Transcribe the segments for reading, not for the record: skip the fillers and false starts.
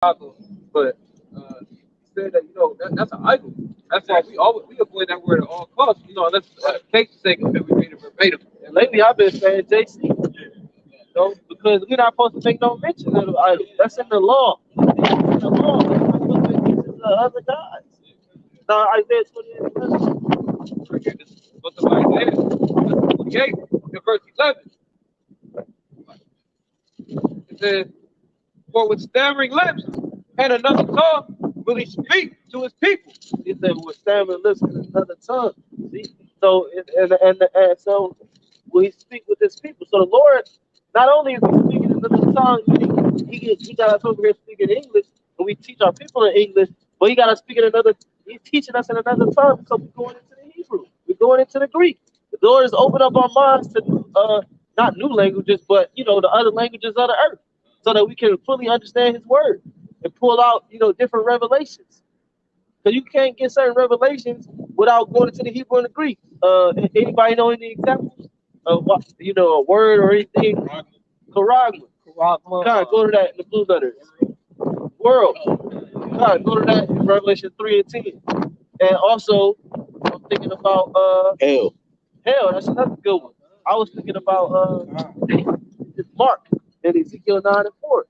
Chicago, but he said that that's an idol. That's why we avoid that word at all costs. Unless case sake of it, we read it verbatim. And lately, I've been saying JC, because we're not supposed to make no mention of the idol. That's in the law. It's in the law. We're not supposed to make mention of other gods. Now, Isaiah 28. But the Isaiah 48 in verse 11, it says, "For with stammering lips and another tongue will he speak to his people." He said, "With stammering lips and another tongue." See, so and so will he speak with his people? So the Lord, not only is he speaking in another tongue, he got us over here speaking English, and we teach our people in English, but he got us speaking another. He's teaching us in another tongue, so we're going into the Hebrew, we're going into the Greek. The Lord has opened up our minds to not new languages, but the other languages of the earth, so that we can fully understand His word and pull out different revelations. Because you can't get certain revelations without going into the Hebrew and the Greek. Anybody know any examples of what a word or anything? Charagma. God, go to that in the blue letters. World. God, go to that in Revelation 3 and 10. And also, I'm thinking about Hell. Hell. That's another good one. I was thinking about Mark in Ezekiel 9 and 4.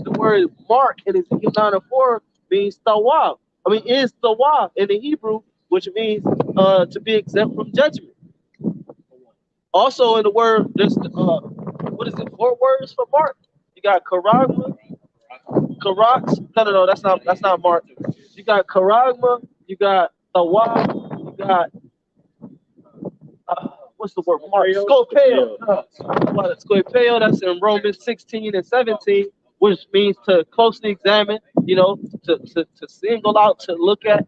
The word Mark in Ezekiel 9 and 4 means tawab. Is tawab in the Hebrew, which means to be exempt from judgment. Also in the word, there's what is it? 4 words for Mark. You got karagma, karax. No, that's not Mark. You got karagma, you got tawab, you got what's the word? Mark. Scopeo. Scopeo, that's in Romans 16 and 17, which means to closely examine, to single out, to look at,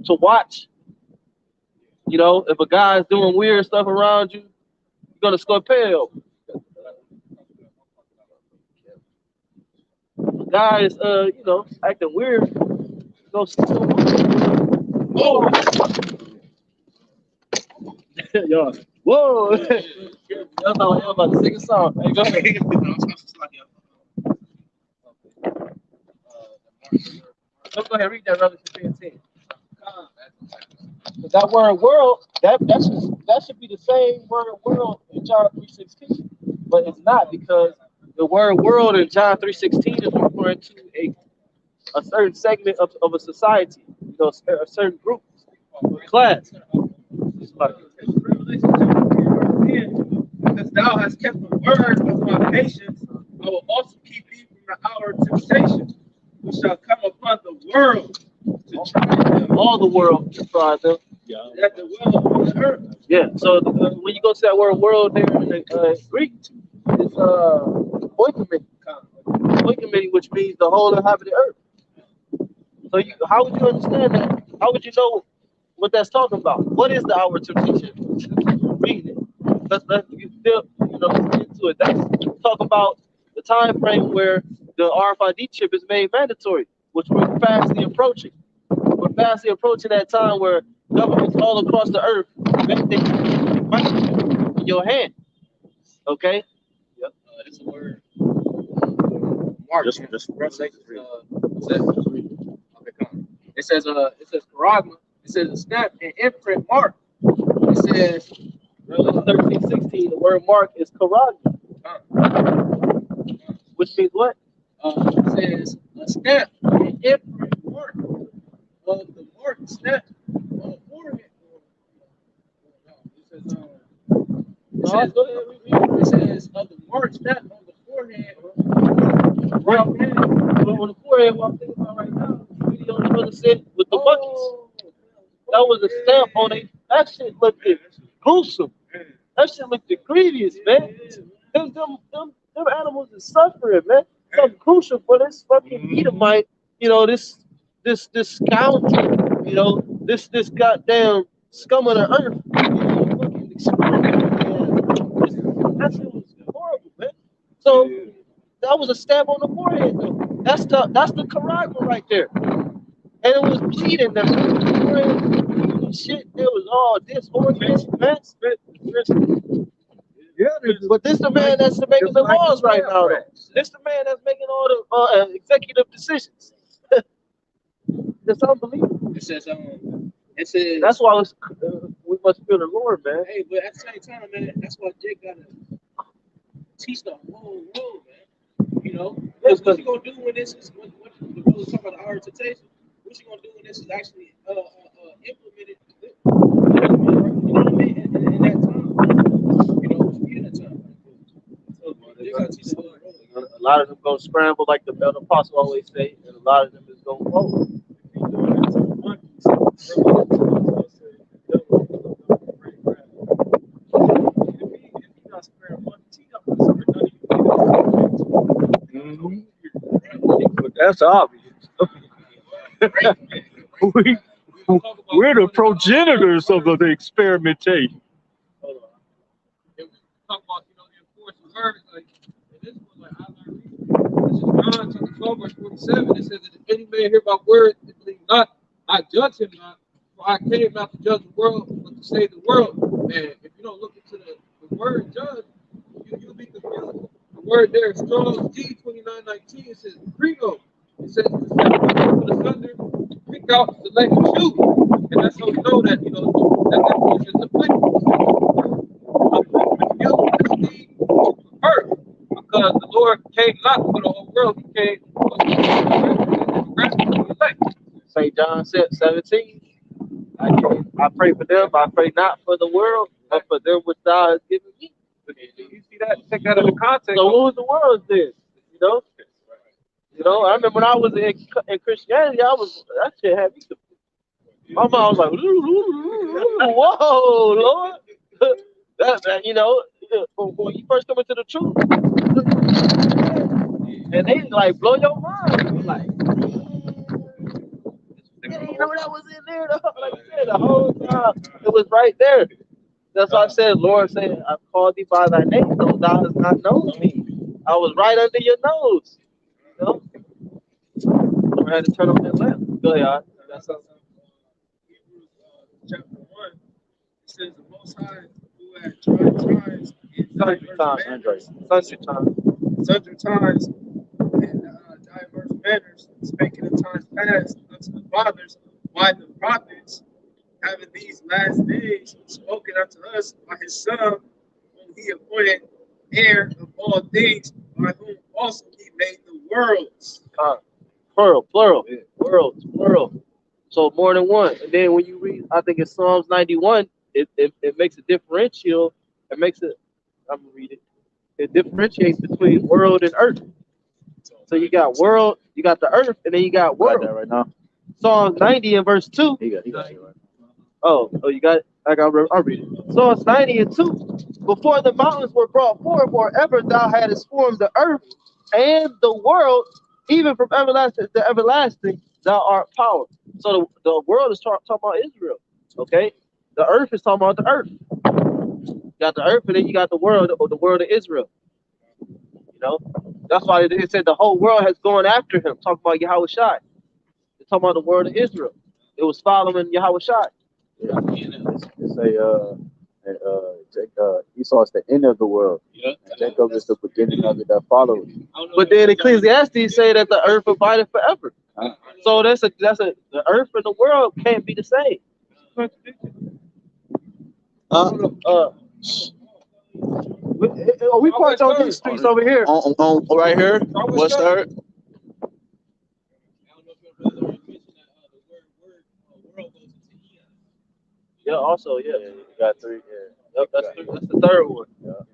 to watch. If a guy's doing weird stuff around you, you're gonna scopeo. If a guy is acting weird, go Yo. Whoa. That's how I'm about to sing a song. Hey, go ahead. Let's go ahead and read that Revelation 3:10. That word world, that should be the same word world in John 3:16. But it's not, because the word world in John 3:16 is referring to a certain segment of a society, a certain group, class. Because thou hast kept the word of my patience, I will also keep thee from the hour of temptation, which shall come upon the world to try them. All the world to try them. That the world upon the earth. Yeah. So when you go to that word world there in the Greek, it's oikoumene. Oikoumene, which means the whole inhabited earth. So how would you understand that? How would you know what that's talking about? What is the hour of temptation? Read it. Let's get into it. That's talking about the time frame where the RFID chip is made mandatory, which we're fastly approaching. We're fastly approaching that time where governments all across the earth everything in your hand. Okay. Yep. It's a word. Mark. Just Revelation. Okay, come on. It says karagma. It says a stamp and imprint mark. It says Revelation 13:16. The word mark is karagma, which means what? It says a stamp and imprint mark of the mark stamp on the forehead. It says of the mark stamp on the forehead. Right hand. On the forehead, what I'm thinking about right now, the video the brother said with the buckets. That was a stamp on it. That shit looked gruesome. That shit looked grievous, man. Them animals is suffering, man. Something crucial for this fucking Edomite, this scoundrel, this goddamn scum of the earth. Fucking experiment, man. That shit was horrible, man. So that was a stab on the forehead, though. That's the karagma right there. And it was bleeding. That shit, it was all disorganized, man. Yeah, But this the man that's making the laws right now, though. This the man that's making all the executive decisions. It's unbelievable. It says That's why we must fear the Lord, man. hey, but at the same time, man, that's why Jake gotta teach the whole world, man. You know, because what you gonna do when this is what the brother talking about the hour of temptation? What you gonna do when this is actually implemented? You know what I mean? In that time, you know, in that time. So they gotta teach the whole world. A lot of them gonna scramble, like the apostle always say, and a lot of them is gonna fold. That's obvious. We're the progenitors of the experimentation. And we talk about, you know, the enforced words, like, and this one, like, I learned this is John chapter 12, verse 47. It says that if any man hear my word and believe not, I judge him not. For I came not to judge the world, but to save the world. And if you don't look into the word judge, you'll be confused. The word there is strong G 29:19. It says prego. It says to separate the thunder, pick out, select, and choose. And that's how we know that, you know, that definition is applicable. Because the Lord came not for the whole world, he came for the elect. St. John 17. I pray for them. I pray not for the world, but for them which thou hast given me. You see that? Take that into context. So who was the world then? You know? You know, I remember when I was in Christianity, that shit had me confused. My mom was like, whoa, Lord. that, you know, when you first come into the truth, and they like blow your mind. You're like, yeah, you know that was in there. Like I said, the whole time it was right there. That's why I said, Lord said, I've called thee by thy name, though thou hast not known me. I was right under your nose. You know? I had to turn on that lamp. Go ahead. That's Hebrews chapter 1. It says the Most High who had tried times in sundry times in diverse manners, speaking in times past unto the fathers by the prophets, having these last days spoken unto us by his Son, whom he appointed heir of all things, by whom also he made the worlds. Plural. Worlds, plural. So more than one. And then when you read, I think it's Psalms 91, it makes a differential. I'm gonna read it. It differentiates between world and earth. So you got world, you got the earth, and then you got world. Got that right now. Psalms 90 and verse 2. He got it right now. Oh, you got it? I'll read it. Psalms 90 and 2. Before the mountains were brought forth, or ever thou hadst formed the earth and the world, even from everlasting to everlasting, thou art power. So the world is talking about Israel. Okay? The earth is talking about the earth. You got the earth, and then you got the world, or the world of Israel. You know? That's why it said the whole world has gone after him, talking about YAHWASHI. They're talking about the world of Israel. It was following YAHWASHI. Yeah. It's Esau is the end of the world. Yeah. And Jacob is the beginning of it that follows. But then Ecclesiastes say that the earth abideth forever. So the earth and the world can't be the same. We parked on these streets over here. On right here. What's third? Yeah, also, yeah. You got three. Yeah. That's the third one.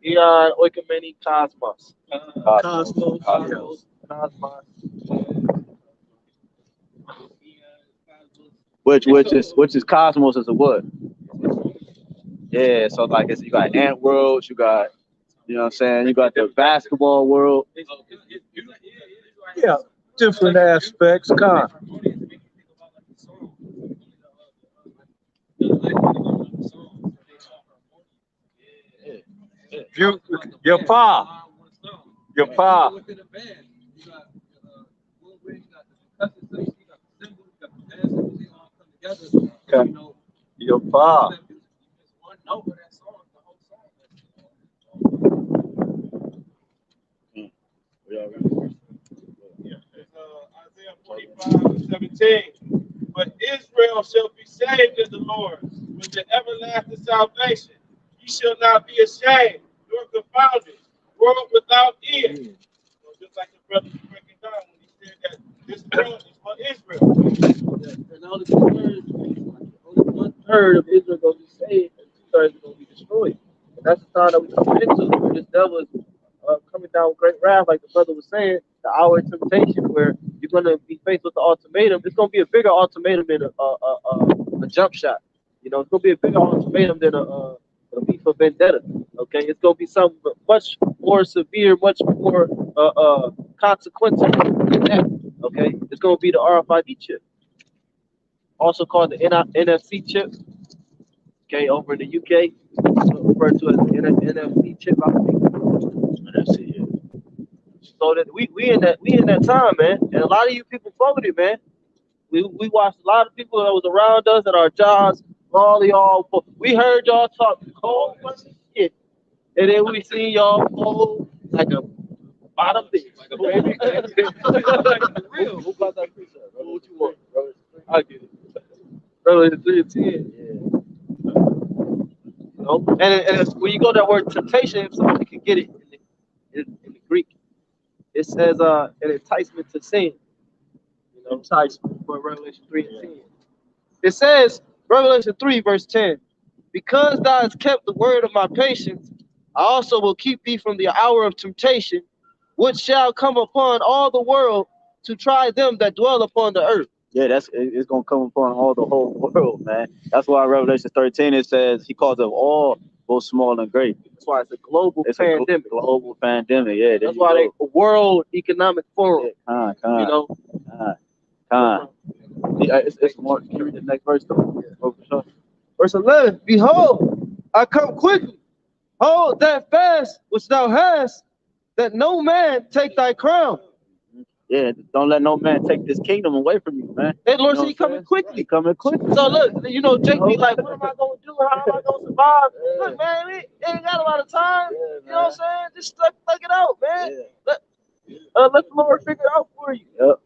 Eon, Oikumeni, Cosmos. Cosmos. Which is Cosmos is a what? Yeah, so like you got ant worlds, you got, you know what I'm saying, you got the basketball world. Yeah, different aspects. Your pa. Your pa. 13. But Israel shall be saved in the Lord with the everlasting salvation. Ye shall not be ashamed, nor confounded, world without end. So just like the brother was breaking down when he said that this world is for Israel. And only 1/3 of Israel gonna be saved, and 2/3 are gonna be destroyed. And that's the time that we come into, where this devil is coming down with great wrath, like the brother was saying, the hour of temptation, where you're gonna be faced with the ultimatum. It's gonna be a bigger ultimatum than a jump shot. You know, it's gonna be a bigger ultimatum than a V for Vendetta. Okay, it's gonna be something much more severe, much more consequential than that. Okay, it's gonna be the RFID chip, also called the NFC chip. Okay, over in the UK, referred to as the NFC chip. I think. NFC. Yeah. So that we in that time, man, and a lot of you people followed it, man. We watched a lot of people that was around us at our jobs. All y'all, we heard y'all talk whole bunch of shit, and then we see y'all fold like a bottom bitch. Like a baby. Real. Who got that pizza? What you want, bro? I get it. Bro, it's 3 and 10. Yeah. You know? And it's, when you go to that word temptation, if somebody can get it in the Greek, it says an enticement to sin. You know, enticement for Revelation 3 and 10. It says, Revelation 3, verse 10, because thou hast kept the word of my patience, I also will keep thee from the hour of temptation, which shall come upon all the world to try them that dwell upon the earth. Yeah, it's gonna come upon all the whole world, man. That's why Revelation 13 it says he calls them all, both small and great. That's why it's a global pandemic. A global pandemic, yeah. That's why they World Economic Forum. Yeah, you know. Yeah, it's more. Can you read the next verse though? Oh, for sure. Verse 11. Behold, I come quickly. Hold that fast which thou hast, that no man take thy crown. Yeah, don't let no man take this kingdom away from you, man. Hey, Lord, he coming quickly. He coming quickly. So look, you know, Jake be like, what am I gonna do? How am I gonna survive? Yeah. Look, man, we ain't got a lot of time. Yeah, you know what I'm saying? Just thug it out, man. Yeah. Let the Lord figure it out for you. Yep.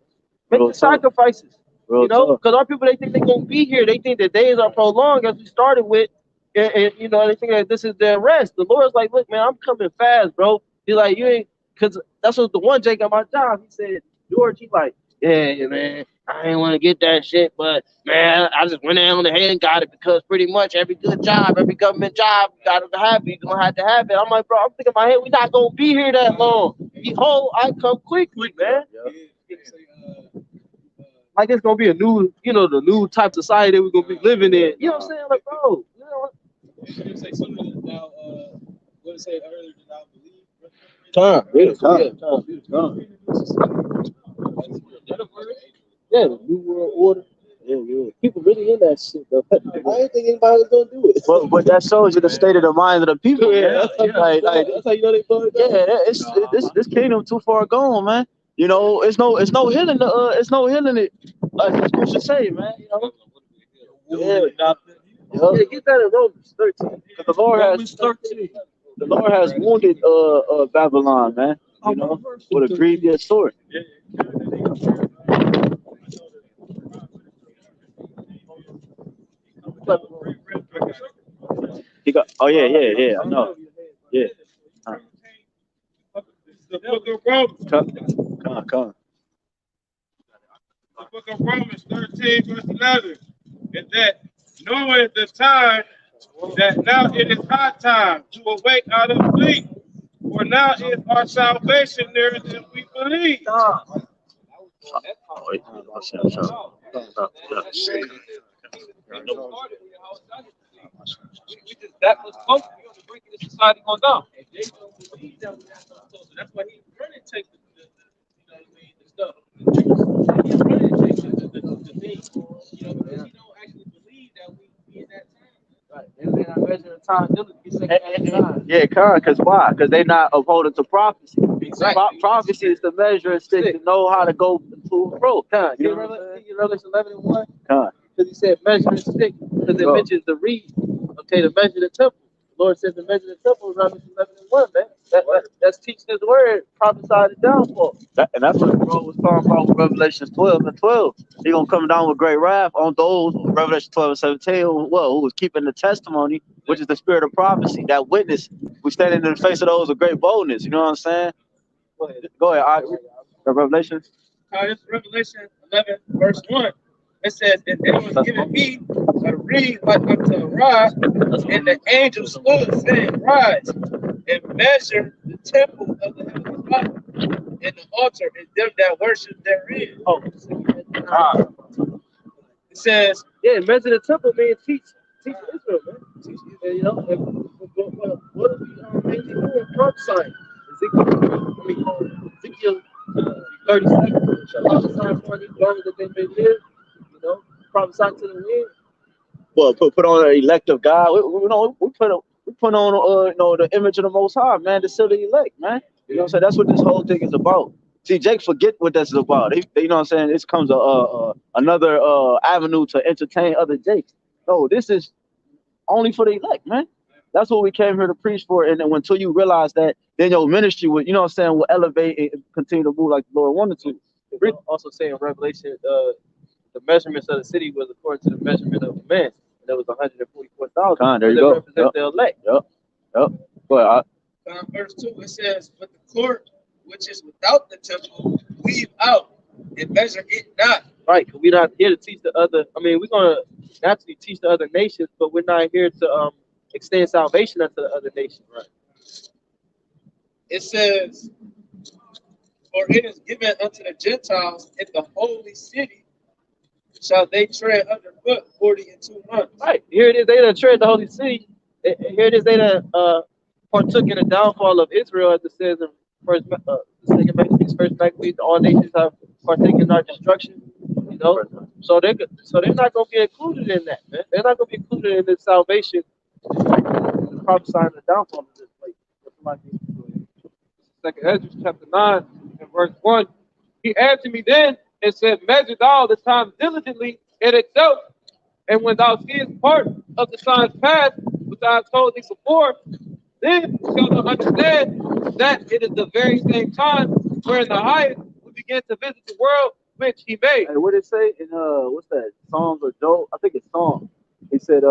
Make the sacrifices. You know, because our people, they think they're gonna be here. They think the days are prolonged, as we started with, and you know, they think that this is their rest. The Lord's like, look, man, I'm coming fast, bro. He's like, you ain't, because that's what the one Jake at my job. He said, George, he like, yeah, man, I ain't want to get that shit, but man, I just went down ahead and got it because pretty much every good job, every government job, you gotta have it. You're gonna have to have it. I'm like, bro, I'm thinking in my head, we're not gonna be here that long. Behold, I come quickly, man. Like it's gonna be a new, you know, the new type of society that we're gonna be living in. You know what I'm saying? Like, bro, you know what? You say something that thou, what did it say earlier that thou believe? Time. Yeah, the new world order. Yeah. People really in that shit though. I didn't think anybody was gonna do it. But that shows you the state of the mind of the people. Yeah, that's how you know they fucked up. Yeah, this kingdom too far gone, man. You know, it's no healing. It's no healing it. Like the scripture say, man. You know. Yeah, get that in Romans 13. Because the Lord has wounded Babylon, man. You know, with a grievous sword. He got. Oh yeah. I know. Yeah. The book of Romans. Come. The book of Romans 13, verse 11. And that knowing the time, that now it is high time to awake out of sleep. For now is our salvation nearer than we believe. That was supposed to be on the brink of the society going down. So that's why he's running to take the stuff. He's running to take the things, you know, because he don't actually believe that we in that time. Right. They're not measuring time. Yeah, because why? Because they're not upholding to prophecy. Exactly. Prophecy is the measure and stick to know how to go to and fro. You Revelation 11 and 1? Because he said measure and stick, because it mentions the reed. Okay, to measure the temple. The Lord says to measure the temple is Revelation 11 and 1. one, man. That's teaching his word, prophesied the downfall. And that's what bro was talking about with Revelation 12 and 12. He gonna come down with great wrath on those, Revelation 12 and 17, who was keeping the testimony, which is the spirit of prophecy, that witness. We standing in the face of those with great boldness. You know what I'm saying? Go ahead. Revelation. It's Revelation 11, verse 1. It says, and there was given me a reed like unto a rod, and the angel stood, saying, Rise, and measure the temple of the heavenly Father, and the altar, and them that worship therein. Oh, it says, yeah, measure the temple, man. Teach Israel, man. Teach, you know, what are we mainly doing? Prophesying. Ezekiel 37, prophesying for these daughters that they may live, you know, prophesying to the wind. Well, put on an elect of God. We put on you know, the image of the Most High, man, to seal the elect, man. You know what I'm saying? That's what this whole thing is about. See, Jake forget what this is about. You know what I'm saying? This comes another avenue to entertain other Jakes. No, this is only for the elect, man. That's what we came here to preach for. And then until you realize that, then your ministry would, you know what I'm saying, will elevate and continue to move like the Lord wanted to. Also saying in Revelation, the measurements of the city was according to the measurement of the man. And there was 144,000. There you go. Represent the elect. Yep. Go ahead. Verse 2, it says, But the court which is without the temple, leave out and measure it not. Right, because we're not here to teach the other. I mean, we're going to naturally teach the other nations, but we're not here to extend salvation unto the other nations. Right. It says, For it is given unto the Gentiles in the holy city, shall they tread underfoot 42 months. Right, here it is, they done tread the holy city. And here it is, they done partook in the downfall of Israel, as it says in Second Maccabees, First Maccabees, all nations have partaken in our destruction. You know, so they're not gonna be included in that, man. They're not gonna be included in this salvation, prophesying the downfall of this place. Second Ezra chapter 9 and verse 1. He answered me then and said, Measure thou the time diligently in itself, and when thou seest part of the signs past, which I have told thee before, then shalt thou understand that it is the very same time wherein the highest will begin to visit the world which he made. Hey, what did it say in what's that? Psalms or Job? I think it's Psalms. He said,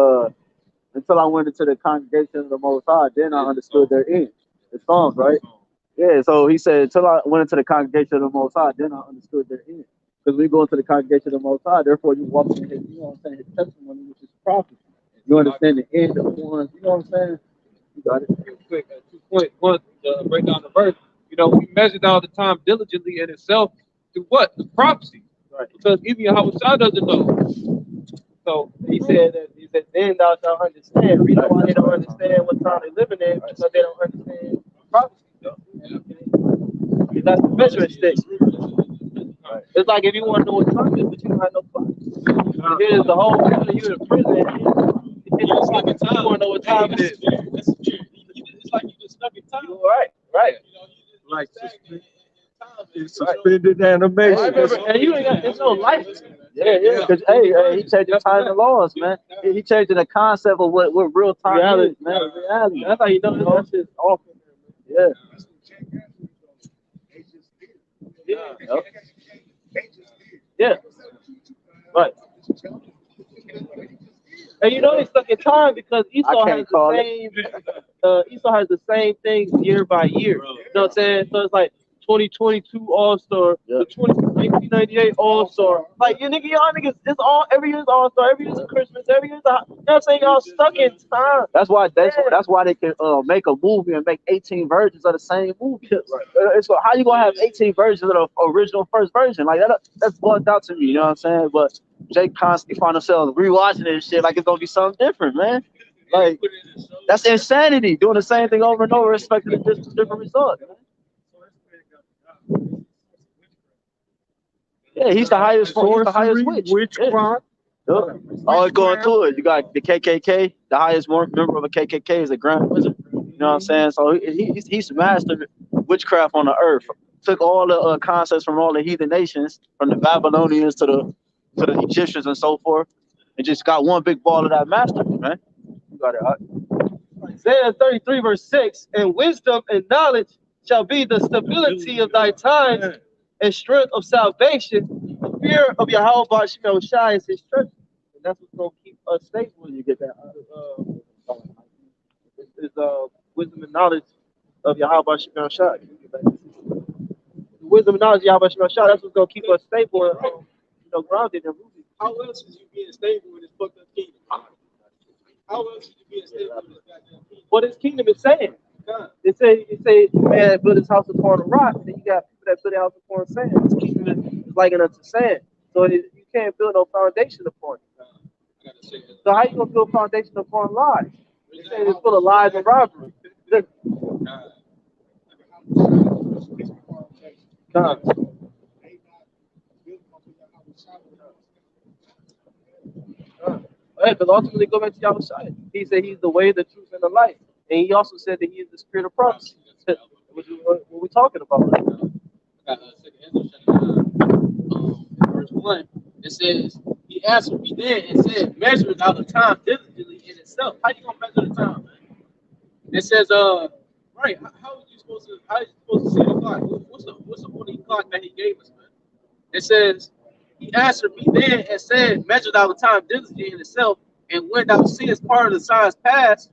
until I went into the congregation of the Most High, then I understood their end. It's Psalms, right? Yeah, so he said, until I went into the congregation of the Most High, then I understood their end. Because we go into the congregation of the Most High, therefore you walk in his, you know what I'm saying, his testimony, which is prophecy. You understand the end of ones, you know what I'm saying? You got it. Real quick, 2.1, break down the verse. You know, we measured out the time diligently in itself to what? The prophecy. Right. Because even Yahawah doesn't know. So he said, then thou shalt understand. Reason why they don't understand what time they're living in, because they don't understand prophecy, though. Because that's the measuring stick. Right. It's like if you want to know what time it is, but you don't have no clock. Here's the whole family, you in prison. It's like a time. You want to know what time it is. It's like you just stuck in time. Right. You know, you just Like stuck in time. it's suspended animation. I remember, and you ain't got, there's no life. Yeah. Because hey, he changed the time and laws, man. He changed the concept of what real time Reality, is, man. Reality. That's how you know that shit's off. Yeah. Yeah. Right. And you know they stuck in time because Esau has the same things year by year. You know what I'm saying? So it's like 2022 All-Star, the 1998 All-Star. Like y'all niggas, it's all every year's All-Star, every year's Christmas, every year's you know what I'm saying? Y'all stuck in time. That's why they can make a movie and make 18 versions of the same movie. Right. It's how you gonna have 18 versions of the original first version? Like that's bugged out to me, you know what I'm saying? But Jake constantly find himself rewatching this shit like it's gonna be something different, man. Like that's insanity, doing the same thing over and over, expecting a different result. Man. Yeah, he's the highest witch. Witchcraft. Yeah. Always going through it. You got the KKK. The highest member of a KKK is a Grand Wizard. You know what I'm saying? So he's mastered witchcraft on the earth. Took all the concepts from all the heathen nations, from the Babylonians to the Egyptians and so forth, and just got one big ball of that mastery, man. You got it. Isaiah 33 verse 6, and wisdom and knowledge shall be the stability of thy times and strength of salvation. The fear of Yahawah Shai is his strength. And that's what's going to keep us stable when you get that. It's wisdom and knowledge of Yahawah Shai. Wisdom and knowledge of Yahawah Shai, that's what's going to keep us stable and grounded and rooted. How else is you being stable in this fucked up kingdom? How else is you being stable in this goddamn kingdom? What his kingdom is saying. It say the man built his house upon a rock, and then you got people that build their house upon sand. His kingdom is likened unto sand. So you can't build no foundation upon it. So how you gonna build a foundation upon lies? They say it's full of lies and robbery. Because ultimately, go back to Yahushua. He said he's the way, the truth, and the life. And he also said that he is the spirit of prophecy. What we talking about right now? Verse 1, it says, he answered me then and said, measure out the time diligently in itself. How you gonna measure the time, man? It says, right, how are you supposed to see the clock? What's the only clock that he gave us, man? It says, he answered me then and said, measure out the time diligently in itself, and when thou seest part of the signs past,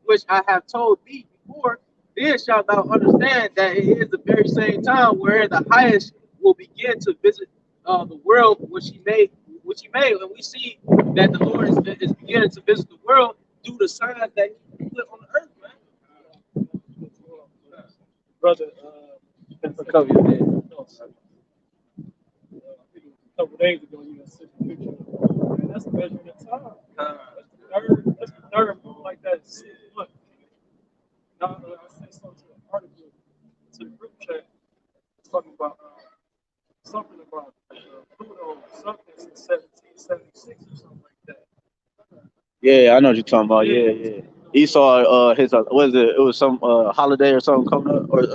which I have told thee before, then shalt thou understand that it is the very same time where the highest will begin to visit the world which he made. And we see that the Lord is beginning to visit the world through the signs that he put on the earth, man. Brother, Cover your head. a couple days ago, you had sent a picture. Man, that's measuring the time. That's the third move like that. Look, now I sent something to an article to the group chat. It's talking about something about Pluto, something since 1776 or something like that. Yeah, I know what you're talking about. Yeah. He saw his what is it? It was some holiday or something coming up, or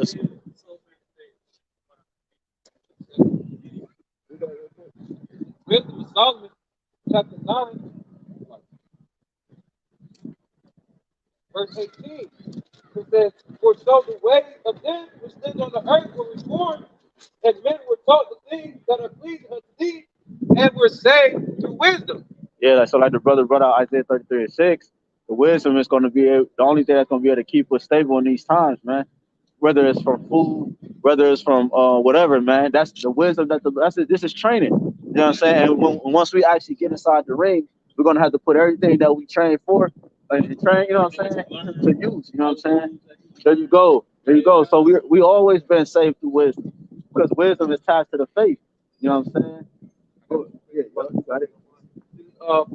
Wisdom of Solomon, chapter 9, verse 18. It says, for so the way of them which live on the earth were reformed, and men were taught the things that are pleasing unto thee, and were saved through wisdom. yeah. So like the brother brought out Isaiah 33:6. The wisdom is going to be the only thing that's going to be able to keep us stable in these times, man. Whether it's from food, whether it's from whatever, man. That's the wisdom this is training. You know what I'm saying? And once we actually get inside the ring, we're gonna have to put everything that we train for and train. You know what I'm saying? To use. You know what I'm saying? There you go. So we always been saved through wisdom because wisdom is tied to the faith. You know what I'm saying? Yeah, you got it.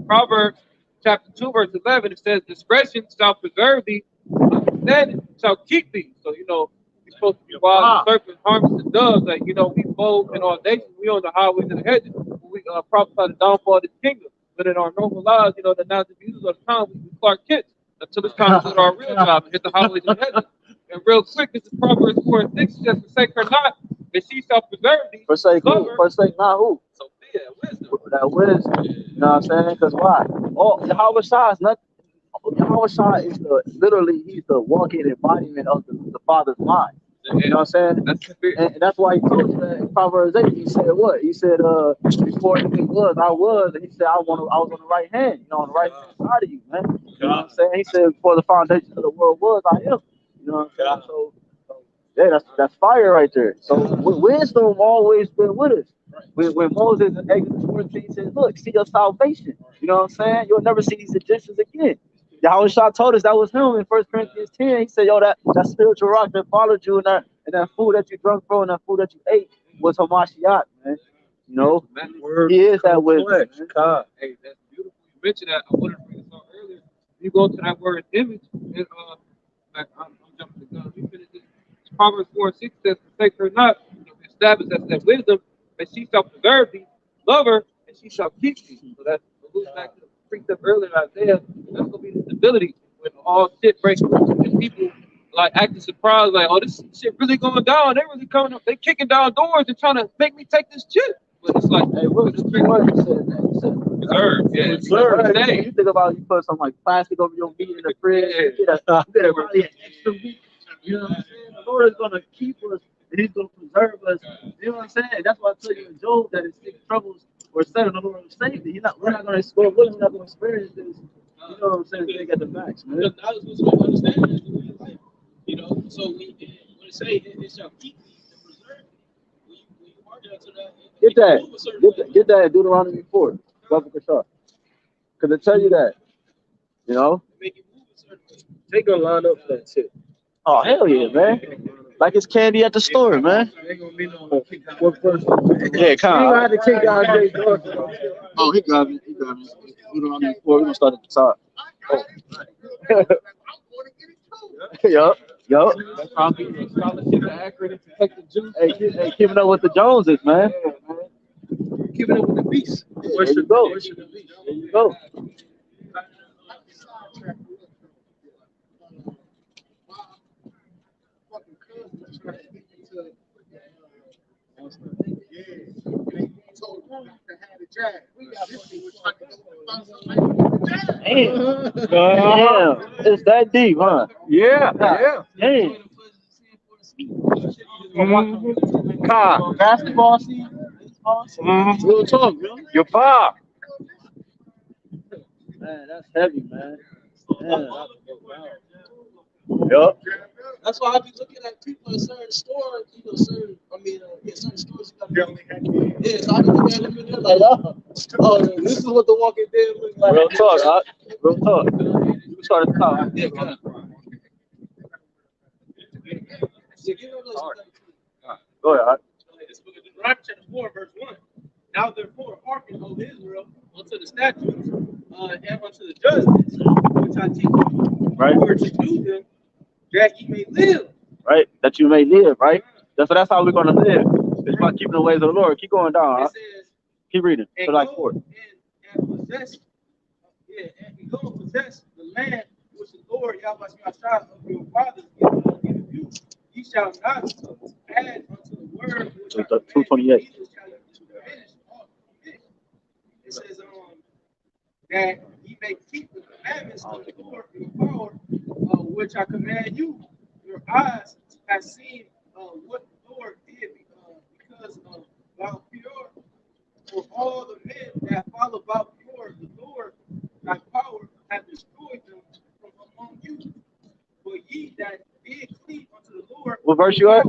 Proverbs chapter 2, verse 11, it says, discretion shall preserve thee, understanding shall keep thee. So, we're supposed to be wild and serpents, harmless and doves. Like, we bold in our nation, we on the highways and the hedges. We prophesy the downfall of this kingdom. But in our normal lives, the 9 views of the time, we Clark Kent until it's time to do our real job and hit the highways and the hedges. And real quick, this is Proverbs 4 and 6, just forsake her not, and she shall preserve thee. Forsake who? Forsake not who? So, yeah, wisdom. That wisdom. You know what I'm saying? Because why? Yahawashi is nothing. Yahawashi is he's the walking embodiment of the Father's mind. You know what I'm saying? And that's why he told you that in Proverbs 8. He said what? He said, before anything was, I was. And he said, I was on the right hand, on the right hand side of you, man. You know what I'm saying? He said, before the foundation of the world was, I am. You know what I'm saying? So yeah, that's fire right there. So wisdom always been with us. When Moses in Exodus 14 says, look, see your salvation. You know what I'm saying? You'll never see these Egyptians again. Yahushua told us that was him in 1 Corinthians 10. He said, that spiritual rock that followed you and that food that you drunk from and that food that you ate was Hamashiach, man. He is that wisdom. Hey, that's beautiful. You mentioned that. I wanted to bring this up earlier. You go to that word image, and I'm jumping the gun. We finish this. Proverbs 4 and 6 says, forsake her not, establish that wisdom, and she shall preserve thee, love her, and she shall keep thee. So that's alluding back to the precept earlier in Isaiah. That's gonna be the stability when all shit breaks loose and people like acting surprised, like, oh, this shit really going down. They really coming up, they kicking down doors and trying to make me take this shit. But it's like, hey, what was the 3 words you said, man? You said Preserve. Yeah. Preserve. You think about you put some like plastic over your meat in the fridge. You get probably an extra week. You know what I'm saying? The Lord is gonna keep us and He's gonna preserve us. You know what I'm saying? That's why I tell you in Job that his 6 troubles were 7. The Lord will save it. We're not gonna experience. We're not gonna experience this. You know what I'm saying? They get the max, man. Because now it's supposed to understand it. Like, you know, so when it say it shall keep me and preserve me, when you mark it up to that, Get that in Deuteronomy 4. Because it tell you that, you know. make you move a certain way. They gonna line up for that shit. Oh hell yeah, man! Like it's candy at the store, man. Ain't gonna be no one person. Yeah, You kind gonna have to kick out Jay door. Oh, he got me. Deuteronomy 4. We're gonna start at the top. Yup. Scholarship accurate and protected Jews. Hey, keeping up with the Joneses, man. Keeping up with the beast. There you go. There you go. Damn, it's that deep, huh? Yeah. Damn. Car. Basketball season. Real talk, yo. Your pop. Man, that's heavy, man. Yup. That's why I be looking at people in certain stores, you know, certain stores. Yeah, so I can look at them and they're like, oh, this is what the Walking Dead looks like. Real talk, huh? Real talk. You can start at the top. Yeah, good. Go ahead, huh? This book of Deuteronomy chapter 4, verse 1. Now therefore hearken, O Israel, unto the statutes and unto the judgments which I teach you, Right. for to do them, that ye may live. Right? That you may live, right? That's how we're gonna live. It's by keeping the ways of the Lord. Keep going down, huh? It says, Keep reading. and To like go 4. and possess, and go and possess the land which the Lord Yahawah of your fathers giveth you. Ye shall not add unto the word which I command you, 228. neither shall you diminish all of it. It says that ye may keep the commandments of the Lord your power, which I command you. Your eyes have seen what the Lord did because of Balpeor. For all the men that follow Balpeor, the Lord, thy power, hath destroyed them from among you. But ye that did cleave unto the Lord, What verse you at?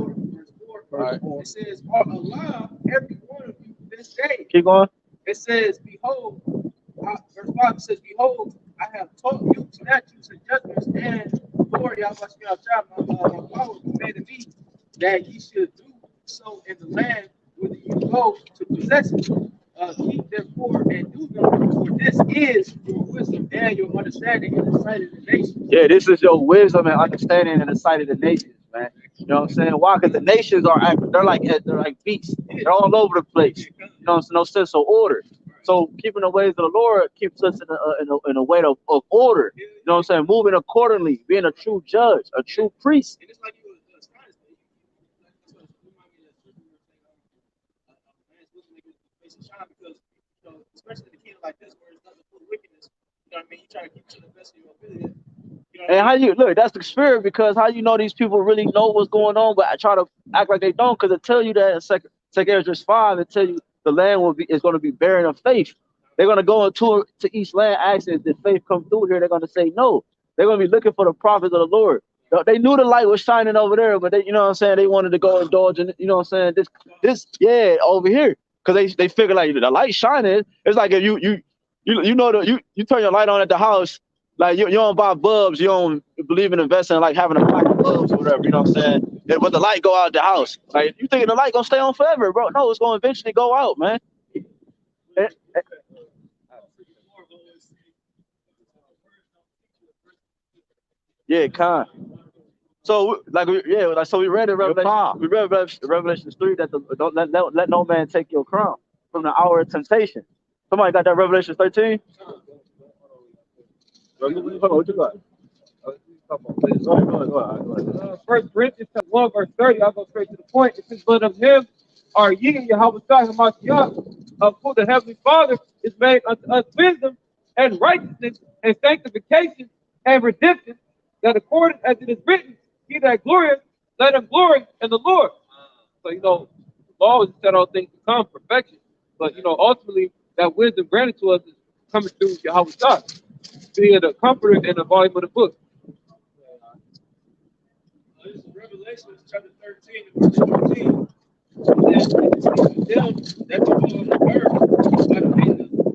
Verse 4. It says, are alive, every one of you, this day. Keep going. It says, behold, verse 5 says, behold, I have taught you statutes and judgments, and Lord Yahawah, my power commanded me that ye should do so in the land whither you go to possess it. Keep therefore and do them, for this is your wisdom and your understanding in the sight of the nations. Yeah, this is your wisdom and understanding in the sight of the nations, man. You know what I'm saying? Why? Because the nations they're like beasts. They're all over the place. You know, it's no sense of order. So keeping the ways of the Lord keeps us in a way of order. You know what I'm saying? Moving accordingly, being a true judge, a true priest. And it's like you were astonished, because, you know, especially in a kingdom like this where it's nothing full of wickedness, you know what I mean? You try to keep to the best of your ability. You know, And how you look, that's the spirit, because how you know these people really know what's going on, but I try to act like they don't, because it tell you that in second Ezra 5, it tell you the land is going to be barren of faith. They're going to go into each land asking, did faith come through here? They're going to say no. They're going to be looking for the prophets of the Lord. They knew the light was shining over there, but they, you know what I'm saying, they wanted to go indulge in, you know what I'm saying, this over here, because they figure like the light shining. It's like if you turn your light on at the house. Like you don't buy bulbs, you don't believe in investing, like having a pack of bulbs or whatever, you know what I'm saying? And when the light go out the house, like you thinking the light gonna stay on forever, bro? No, it's gonna eventually go out, man. Yeah, kind. So so we read in Revelation. We read Revelation 3 that don't let no man take your crown from the hour of temptation. Somebody got that Revelation 13? What you got? Go ahead. 1 Corinthians 1 verse 30. I'll go straight to the point. It says, but of him are ye, Yahawah, of who the Heavenly Father is made unto us wisdom and righteousness and sanctification and redemption, that according as it is written, he that glorieth, let him glory in the Lord. So, law is set all things to come, perfection. But, ultimately, that wisdom granted to us is coming through YAHWAH, being the comforter and the volume of the book. This is Revelation chapter 13 and verse 14. Them that dwell on the earth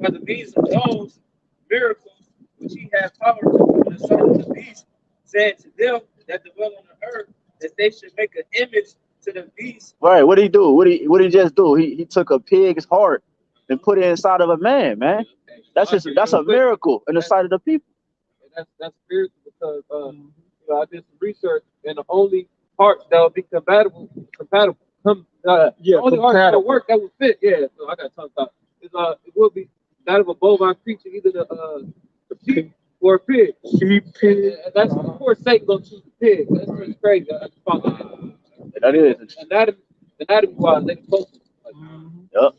by the means of those miracles which he had power to do in the sight of the beast, saying to them that dwell on the earth that they should make an image to the beast. Right. What did he do? What did he just do? He took a pig's heart and put it inside of a man, man. That's a miracle in the sight of the people. And that's spiritual because I did some research, and the only parts that would be compatible, the only heart that would work that would fit. Yeah, so I got to talk about is it will be that of a bovine creature, either the sheep or a pig. Pig. And that's of course Satan gonna choose the pig. That's pretty crazy. I just found that. That is. Anatomy wise, they close. Yep.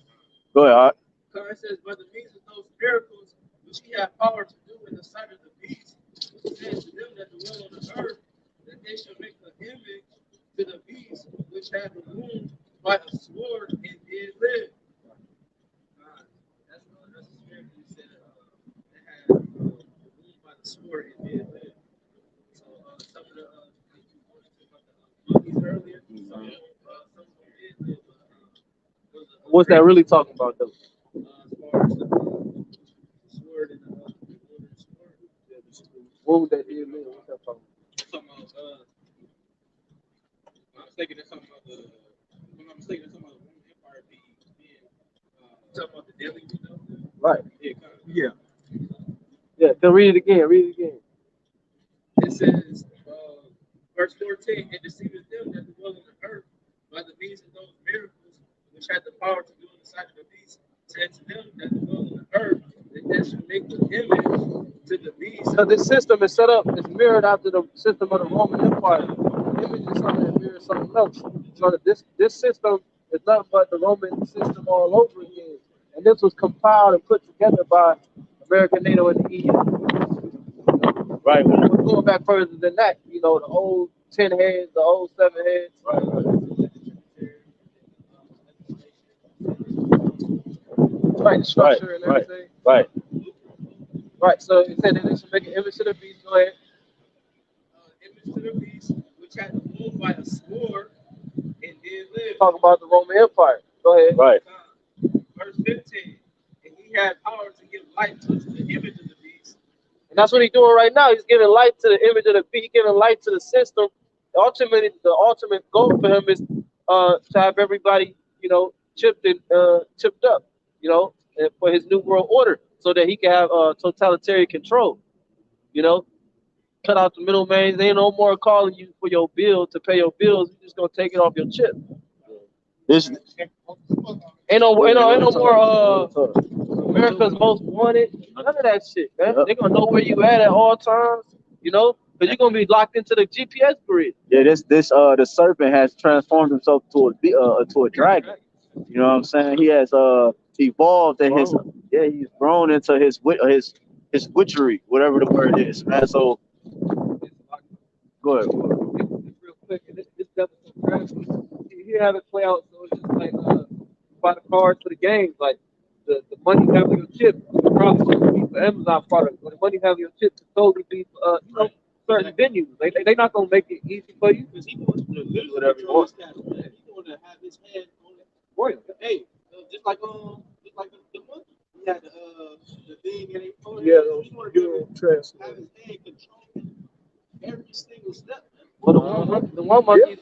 Go ahead, Art. God says, by the means of those miracles which he had power to do in the sight of the beast, saying to them that dwell on the earth that they shall make an image to the beast which had a wound by a sword and did live. That's a spirit who said they had a wound by the sword and did live. So some of the monkeys earlier, some of them did live. What's that really talking about, though? As far as the sword and the sword. Wound that did live. What's that talking about? I'm mistaken, it's something about the. If I'm not mistaken, it's something about the Roman Empire being talking about the deadly, Right. Yeah, kind of. Yeah. Then read it again. It says, verse 14, and deceiveth them that dwell on the earth by the means of those miracles which had the power to do in the sight of the beast, said to them that dwell on the earth that they should make the image to the beast. So this system is set up, it's mirrored after the system of the Roman Empire. The image is something that mirrors something else. So that this system is nothing but the Roman system all over again. And this was compiled and put together by American, NATO, and the EU. Right. We're going back further than that, the old 10 heads, the old 7 heads. Right, the structure and everything. Right, so it said that they should make an image to the beast. Go ahead. Image to the beast which had the wound by a sword and did live. Talk about the Roman Empire. Go ahead. Right. Verse 15, and he had power to give light to the image of the beast. And that's what he's doing right now. He's giving light to the image of the beast. He's giving light to the system. The ultimate goal for him is to have everybody, chipped up, and for his new world order, so that he can have totalitarian control. Cut out the middleman. They ain't no more calling you for your bill to pay your bills. You're just gonna take it off your chip. This. Ain't no more America's Most Wanted. None of that shit, man. They're gonna know where you at all times, because you're gonna be locked into the GPS grid. Yeah, the serpent has transformed himself to a dragon. You know what I'm saying? He has evolved and he's grown into his witchery, whatever the word is, man. So go ahead. It's real quick, and this devil so crafty. He have it play out, so it's just like buy the cards for the games, like the money you have on your chip, probably supposed to be for Amazon products, but the money you have on your chip is totally be for certain venues. They not gonna make it easy for you. Because he wants to Do whatever you want. He want to have his hand on it. Royal. Hey, just like the monkey. He had the thing and he told him. Yeah, He wanted to have his hand controlling every single step. Well, the one monkey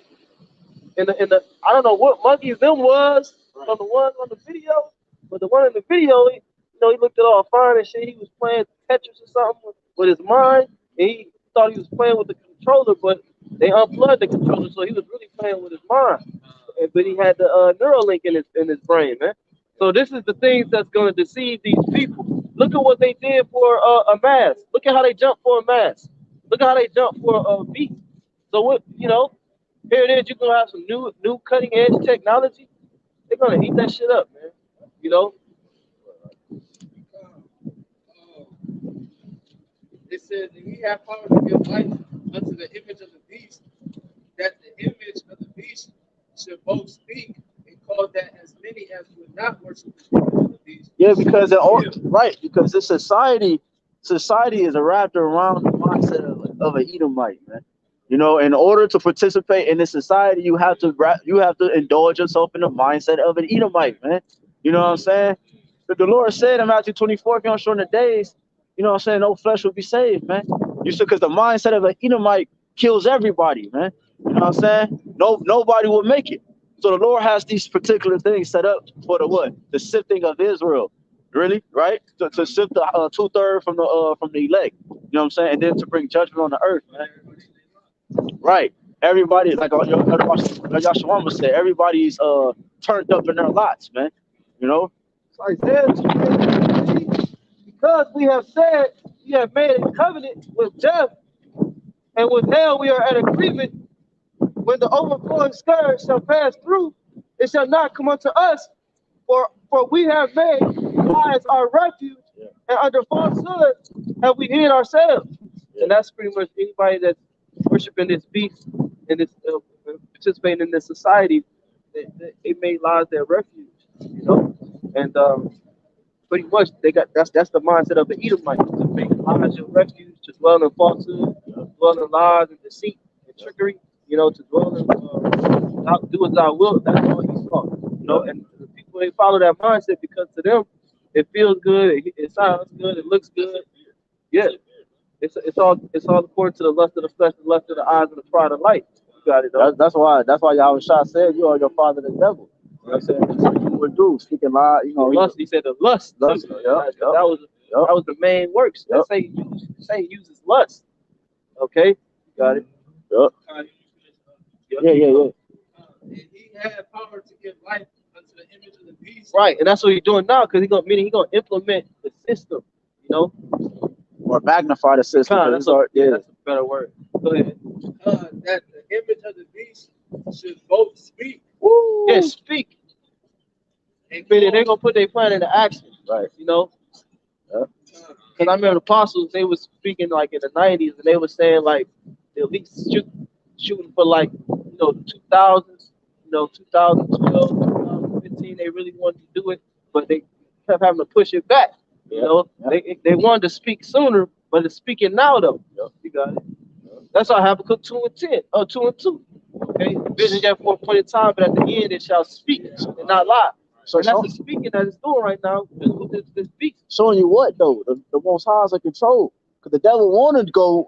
in the I don't know what monkeys them was from the one on the video, but the one in the video, he looked it all fine and shit. He was playing Tetris or something with his mind, and he thought he was playing with the controller, but they unplugged the controller, so he was really playing with his mind. But he had the Neuralink in his brain, man. So this is the things that's going to deceive these people. Look at what they did for a mask. Look at how they jumped for a mask. Look at how they jumped for a beat. So what, here it is. You're gonna have some new cutting edge technology. They're gonna eat that shit up, man. says that he had power to give life unto the image of the beast, that the image of the beast should both speak and cause that as many as would not worship the image of the beast. Yeah, because right, because this society is wrapped around the mindset of an Edomite, man. You know, in order to participate in this society, you have to indulge yourself in the mindset of an Edomite, man. You know what I'm saying? But the Lord said in Matthew 24, if you don't shorten the days, you know what I'm saying, no flesh will be saved, man. You said because the mindset of an Edomite kills everybody, man. You know what I'm saying? Nobody will make it. So the Lord has these particular things set up for the what? The sifting of Israel. Really, right? To sift the 2/3 from the elect. You know what I'm saying? And then to bring judgment on the earth, man. Right. Everybody, like Yahshua said, everybody's turned up in their lots, man. You know? It's Isaiah 2:8. Because we have said we have made a covenant with death, and with hell we are at agreement. When the overflowing scourge shall pass through, it shall not come unto us, for we have made lies our refuge, and under falsehood have we hid ourselves. And that's pretty much anybody that's worshiping this beast and this participating in this society. They made lies their refuge, you know, and pretty much that's the mindset of the Edomite, to make lies your refuge, to dwell in falsehood, dwell in lies and deceit and trickery, you know, to dwell in do as thou wilt. That's all he's called, you know. And the people, they follow that mindset because to them it feels good, it sounds good, it looks good. Yeah, it's all according to the lust of the flesh, the lust of the eyes, and the pride of life. You got it, though. That's why Yahushua said you are your father the devil. You know what I'm saying? That's what you would do, speaking lie. You know, He said the lust. Lust, that was the main works. That Satan uses lust. Okay, you got it. Yep. Yeah. And he had power to give life unto the image of the beast. Right, and that's what he's doing now, because he's gonna implement the system, you know, or magnify the system. That's a better word. Go ahead. That the image of the beast should both speak. Woo. Yeah, speak. And they're gonna put their plan into action, right? You know. Because I remember the apostles, they were speaking like in the 90s, and they were saying like they at least shooting for like 2000s, 2012, 2015. They really wanted to do it, but they kept having to push it back. You know, they wanted to speak sooner, but it's speaking now though. You got it. That's how Habakkuk 2:10, 2:2. Okay, vision yet for a point in time, but at the end it shall speak and not lie. So that's the speaking that it's doing right now. This beast. Showing you what though? The Most High is in control. Because the devil wanted to go,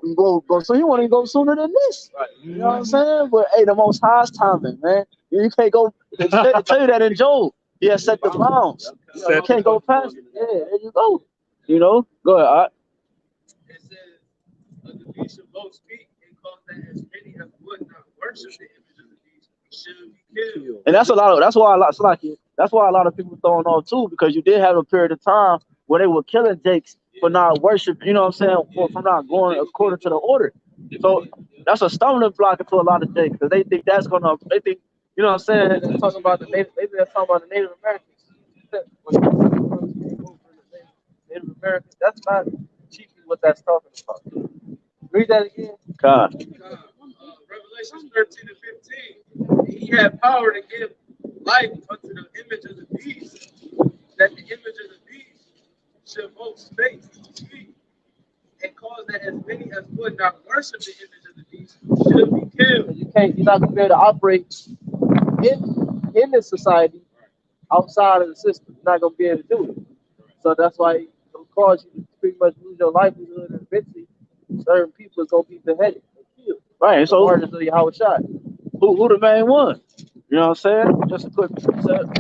so he wanted to go sooner than this. Right. You know what I'm saying? But hey, the Most High's timing, man. You can't go. Tell you that in Job. He has set the bounds. You can't go past it. Yeah, there you go. You know, go ahead. All right. It says, the beast shall both speak and cause that as many as would not worship the image of the beast should be killed. And that's why a lot of people throwing off too, because you did have a period of time where they were killing Jakes for not worshiping, you know what I'm saying, for not going according to the order. So that's a stumbling block to a lot of Jakes, because they think you know what I'm saying, they're talking about the Native Americans. Native Americans, that's not chiefly what that's talking about. Read that again. God. Revelation 13 and 15. He had power to give life unto the image of the beast, that the image of the beast should both speak and cause that as many as would not worship the image of the beast should be killed. You're not gonna be able to operate in this society outside of the system. You're not gonna be able to do it. So that's why it'll cause you to pretty much lose your livelihood, and eventually certain people is gonna be beheaded and killed. Right. So martyrs of YAHWASHI. Who the main one? You know what I'm saying? Just a quick precept.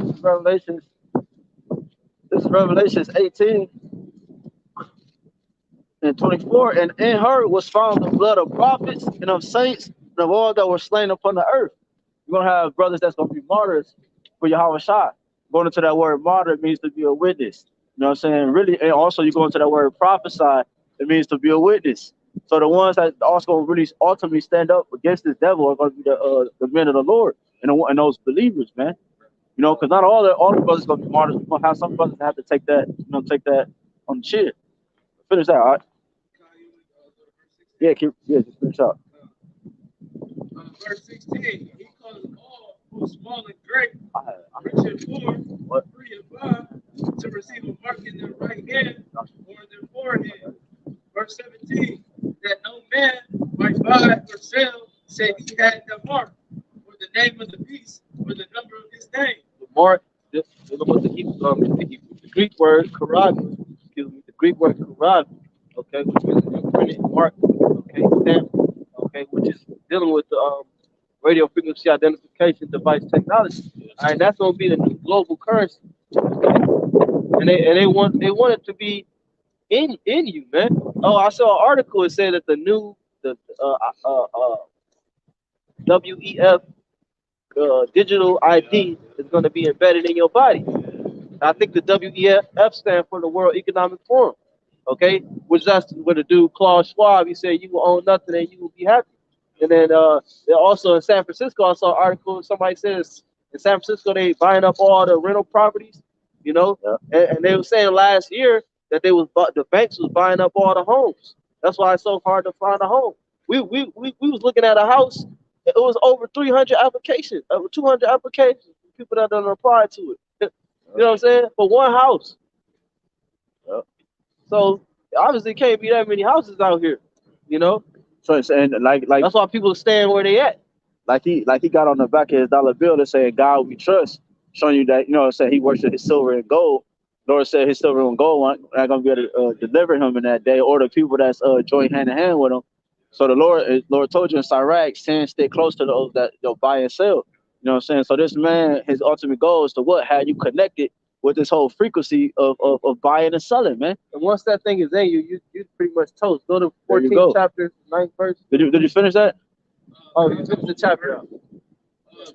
This is Revelations 18 and 24. And in her was found the blood of prophets and of saints and of all that were slain upon the earth. You're gonna have brothers that's gonna be martyrs for YAHWASHI. Going into that word martyr means to be a witness. You know what I'm saying? Really, and also you go into that word prophesy, it means to be a witness. So the ones that also really ultimately stand up against this devil are going to be the men of the Lord and those believers, man. You know, because not all the brothers are going to be martyrs. We're going to have some brothers that have to take that on the chin. Finish that, all right? Yeah, just finish up. Verse 16, he calls all who are small and great, rich and poor, free and bond, to receive a mark in their right hand or in their forehead. Verse 17, that no man might buy or sell, say he had the mark, or the name of the beast, or the number of his name. The mark, this is what the Greek word karag, the Greek word karag, okay, which is an imprinted mark, okay, stamp, okay, which is dealing with the radio frequency identification device technology. All right, that's gonna be the new global currency, and they want it to be in you, man. Oh, I saw an article. It said that the WEF digital ID is going to be embedded in your body. I think the WEF stands for the World Economic Forum, okay? Which that's what the dude Klaus Schwab, he said you will own nothing and you will be happy. And then also in San Francisco, I saw an article. Somebody says in San Francisco they buying up all the rental properties, you know, and they were saying last year that the banks was buying up all the homes. That's why it's so hard to find a home. We was looking at a house. It was over 300 applications, over 200 applications. People that don't apply to it. You know what I'm saying? For one house. So obviously, can't be that many houses out here. You know. So and like that's why people are staying where they at. Like he got on the back of his dollar bill that said "God we trust," showing you that, you know, saying he worshiped his silver and gold. Lord said his silver and gold not gonna be able to deliver him in that day, or the people that's join hand in hand with him. So the Lord told you in Sirach, saying stay close to those that they'll buy and sell. You know what I'm saying? So this man, his ultimate goal is to what? Have you connected with this whole frequency of buying and selling, man. And once that thing is in you, you pretty much toast. Go to 14th chapter, 9th verse. Did you finish that? Oh, you finished the chapter.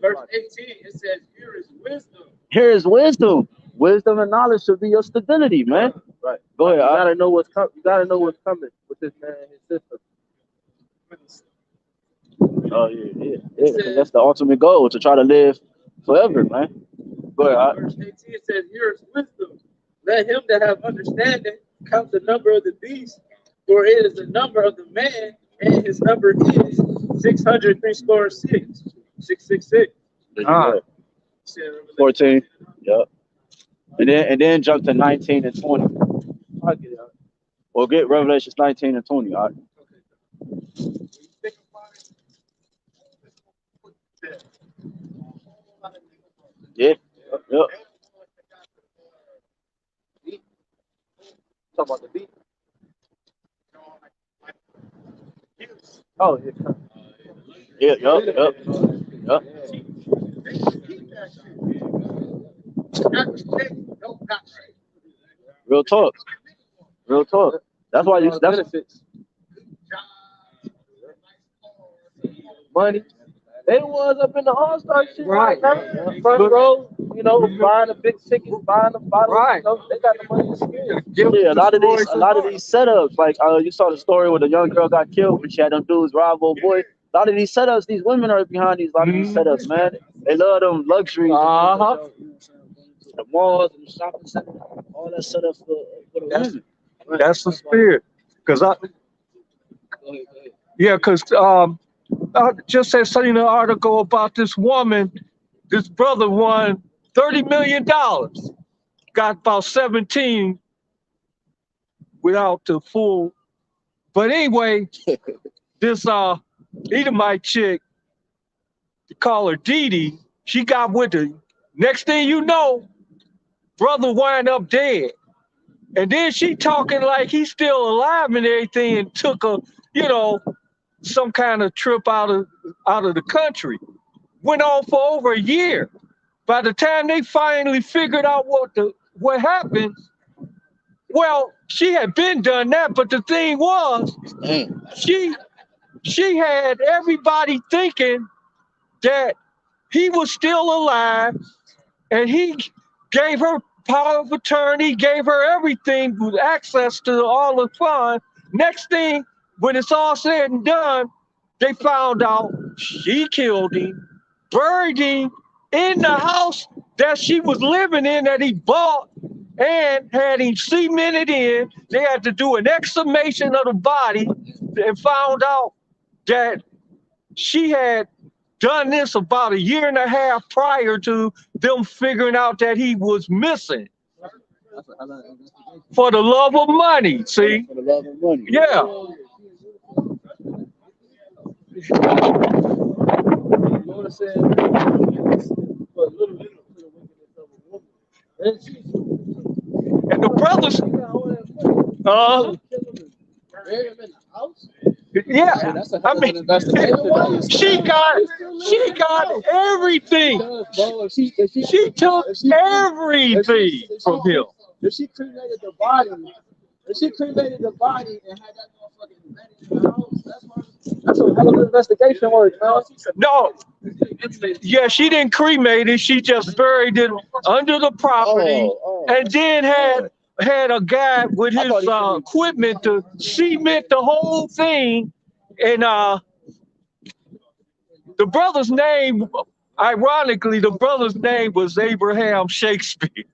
Verse 18, it says, here is wisdom. Here is wisdom. Wisdom and knowledge should be your stability, man. Right. Go ahead. You gotta know what's coming. You gotta know what's coming with this man and his sister. Oh yeah. Because that's the ultimate goal, to try to live forever, man. Go ahead. Verse 18 says, here is wisdom. Let him that have understanding count the number of the beast, for it is the number of the man, and his number is 666. 666. 14. Yep. And then jump to 19 and 20. I'll get it out. Or get Revelations 19 and 20. All right. Yeah. Yep. Talk about the beat. Oh, yeah. Yep. Real talk. That's why benefits. Money. They the ones up in the All-Star shit right now. Front row, you know, buying a big ticket, buying a bottle. Right. You know, they got the money to spend. Yeah, a lot of these setups, like you saw the story where the young girl got killed when she had them dudes rob old boy. A lot of these setups, these women are behind these setups, man. They love them luxuries. The malls and the shopping centers, all that setup for the women. That's the spirit. Because I just had seen an article about this woman. This brother won $30 million. Got about 17 without the full. But anyway, this Edomite chick, they call her Dee Dee, she got with her. Next thing you know, brother wind up dead. And then she talking like he's still alive and everything, and took a, some kind of trip out of the country. Went on for over a year. By the time they finally figured out what happened, well, she had been done that, but the thing was, she had everybody thinking that he was still alive, and he gave her power of attorney, gave her everything with access to all the funds. Next thing, when it's all said and done, they found out she killed him, buried him in the house that she was living in that he bought, and had him cemented in. They had to do an exhumation of the body, and found out that she had done this about 1.5 years prior to them figuring out that he was missing for the love of money. See? For the love of money. Yeah. Lord said, but little And the brothers, bury him in the house? yeah, That's a I hell of an mean, investigation. she got everything. She took everything from him. If she cremated the body, and had that motherfucker embedded in the house, that's a hell of an investigation work, man. No, yeah, she didn't cremate it. She just buried it under the property, and then had a guy with his equipment to cement the whole thing. And the brother's name, ironically, the brother's name was Abraham Shakespeare.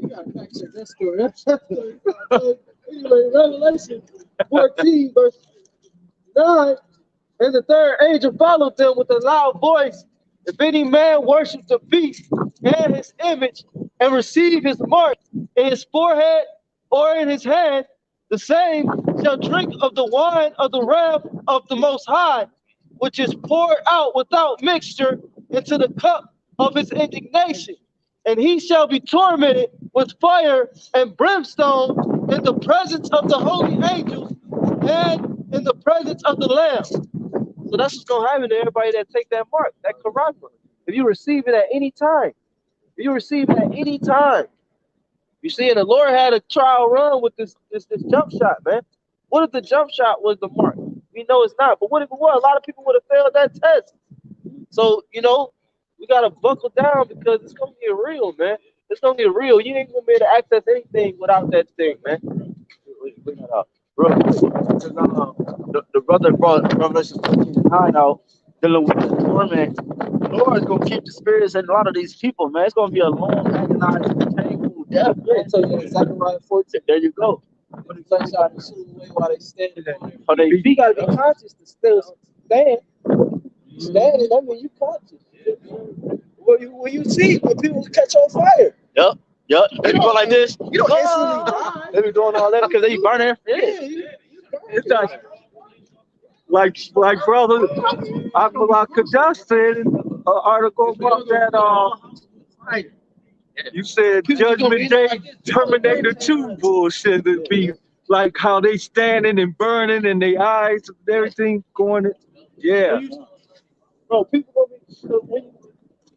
You gotta fact check that story. Anyway, Revelation 14, verse 9. And the third angel followed them with a loud voice. If any man worship the beast and his image and receive his mark in his forehead or in his hand, the same shall drink of the wine of the wrath of the Most High, which is poured out without mixture into the cup of his indignation. And he shall be tormented with fire and brimstone in the presence of the holy angels and in the presence of the Lamb. So that's what's going to happen to everybody that take that mark, that Quran mark. If you receive it at any time, you see, and the Lord had a trial run with this jump shot, man. What if the jump shot was the mark? We know it's not, but what if it was? A lot of people would have failed that test. So, we got to buckle down because it's going to get real, man. It's going to get real. You ain't going to be able to access anything without that thing, man. Bring that up. Bro, the brother brought Revelation 14:9 out, dealing with the torment. The Lord is going to keep the spirits in a lot of these people, man. It's going to be a long, agonizing, painful death, man. So, Zechariah 14. There you go. When the sun shot and shoot away while they standing there. Oh, You got to be conscious to still stand. Standing, I mean, you conscious. When you see, when people catch on fire. Yep. They be going like this. You don't instantly die. They be doing all that because they be burning. It's like brother HAQADASH said in an article about that. You said Judgment Day, Terminator 2 bullshit. It'd be like how they standing and burning and their eyes and everything going. Yeah. Bro, people gonna be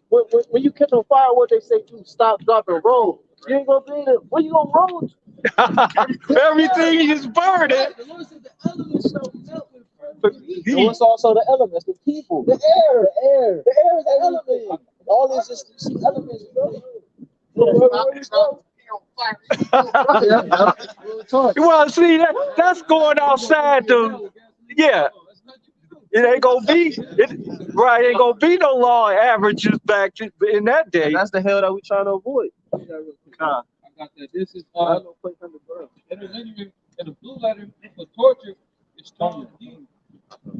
when you catch on fire, what they say, do stop, drop, and roll. You ain't gonna be in it. Where you gonna roll? Everything is burning. The Lord said the elements shall melt with He- and what's also the elements? The people. The air is the element. All this is elements, bro. Well, see, that's going outside the, yeah. It ain't gonna be, right, ain't gonna be no law averages back in that day. And that's the hell that we trying to avoid. I got that. This is and the blue letter for torture is torment.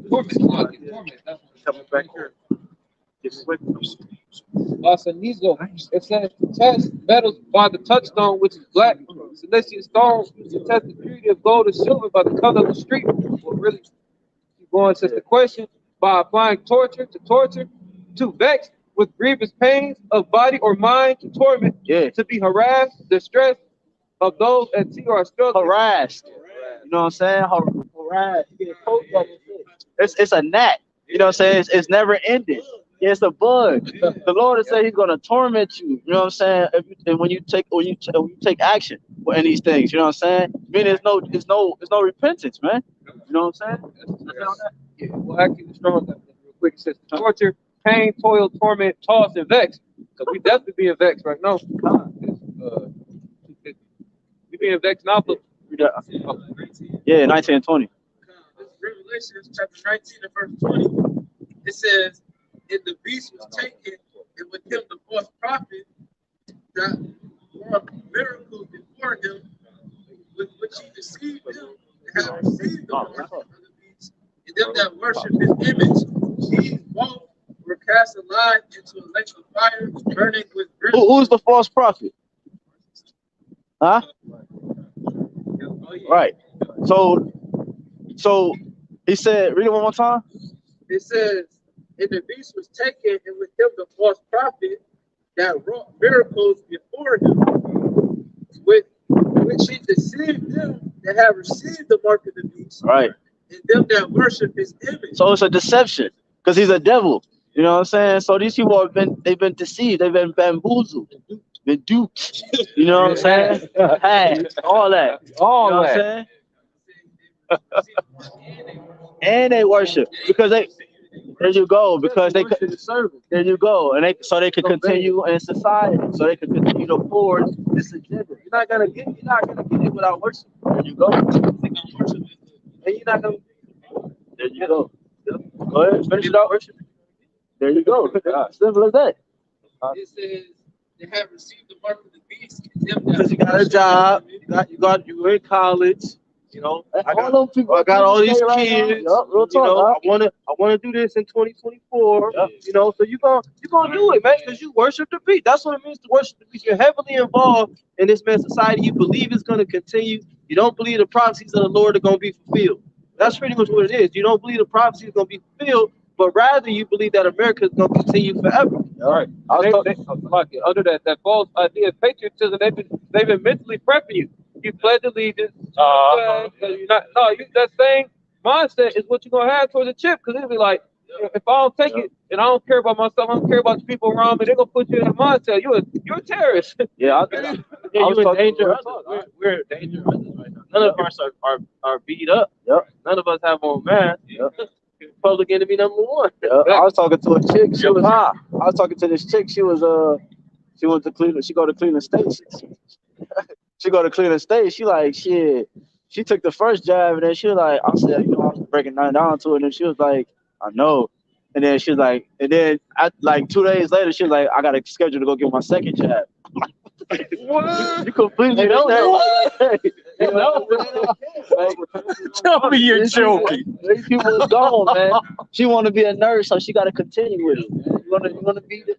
Torment. That's what Coming back here. Lasanizo. It says to test metals by the touchstone, which is black. Celestial stone to test the purity of gold and silver by the color of the street. Well, really, keep going. Says the question by applying torture, to vex with grievous pains of body or mind, to torment, to be harassed, distressed of those at sea or struggling. Harassed. You know what I'm saying? Harassed. It's a gnat. You know what I'm saying? It's never ending. It's a bug. The Lord has said He's gonna torment you. You know what I'm saying? When you take action in these things, you know what I'm saying? I mean, there's no repentance, man. You know what I'm saying? Yeah, well, actually, the strong real quick. It says torture, pain, toil, torment, toss, and vex. So we definitely being vexed right now. We being vexed now. But Yeah, 19 and 20. Revelation chapter 19 and verse 20. It says, and the beast was taken, and with him the false prophet that worked miracles before him, with which he deceived them and that have received the mark of the beast, and them that worship his image. These both were cast alive into a lake of fire, burning with brimstone. Who's the false prophet? Huh? Right. So he said, read it one more time. It says, and the beast was taken, and with him the false prophet that wrought miracles before him, with which he deceived them that have received the mark of the beast, Right. and them that worship his image. So it's a deception because he's a devil. You know what I'm saying? So these people they've been deceived, they've been bamboozled, been duped. You know what I'm saying? Hey, all that. All You know that. what I'm saying? And they worship because there you go, because they could serve. There you go, and they could continue in society, so they could continue to forward this agenda. You're not gonna get it without worship. There you go. And you're not gonna. There you go. Go ahead, finish it out. Worship. There you go. Simple as that. It says they have received the mark of the beast. And them Because that you got a job, you in college, you know. I got all these kids. Yup, real You know, talk. I wanna do this in 2024. Yep. You know, so you gonna do it, man, because you worship the beast. That's what it means to worship the beast. You're heavily involved in this man's society. You believe it's gonna continue. You don't believe the prophecies of the Lord are gonna be fulfilled. That's pretty much what it is. You don't believe the prophecies are gonna be fulfilled, but rather you believe that America is gonna continue forever. All right. Under that false idea of patriotism, they've been mentally prepping you. You pledge allegiance. That same mindset is what you're gonna have towards the chip, because it'll be like, if I don't take it and I don't care about myself, I don't care about the people around me, they're gonna put you in a mindset. You're a terrorist. Yeah, You're in danger. We're in danger right now. None of us are beat up. Yep. None of us have on mask. Yep. Public enemy number one. I was talking to a chick. I was talking to this chick. She went to Cleveland. She go to Cleveland State. She go to Cleveland State. She like shit. She took the first jab and then she was like, I said, I was breaking down to her, and then she was like, I know. And then she was like, like 2 days later, she was like, I got a schedule to go get my second jab. What? You completely don't know. You know? Tell me you're joking. These people is gone, man. She want to be a nurse, so she got to continue with it. Man. You want to be the.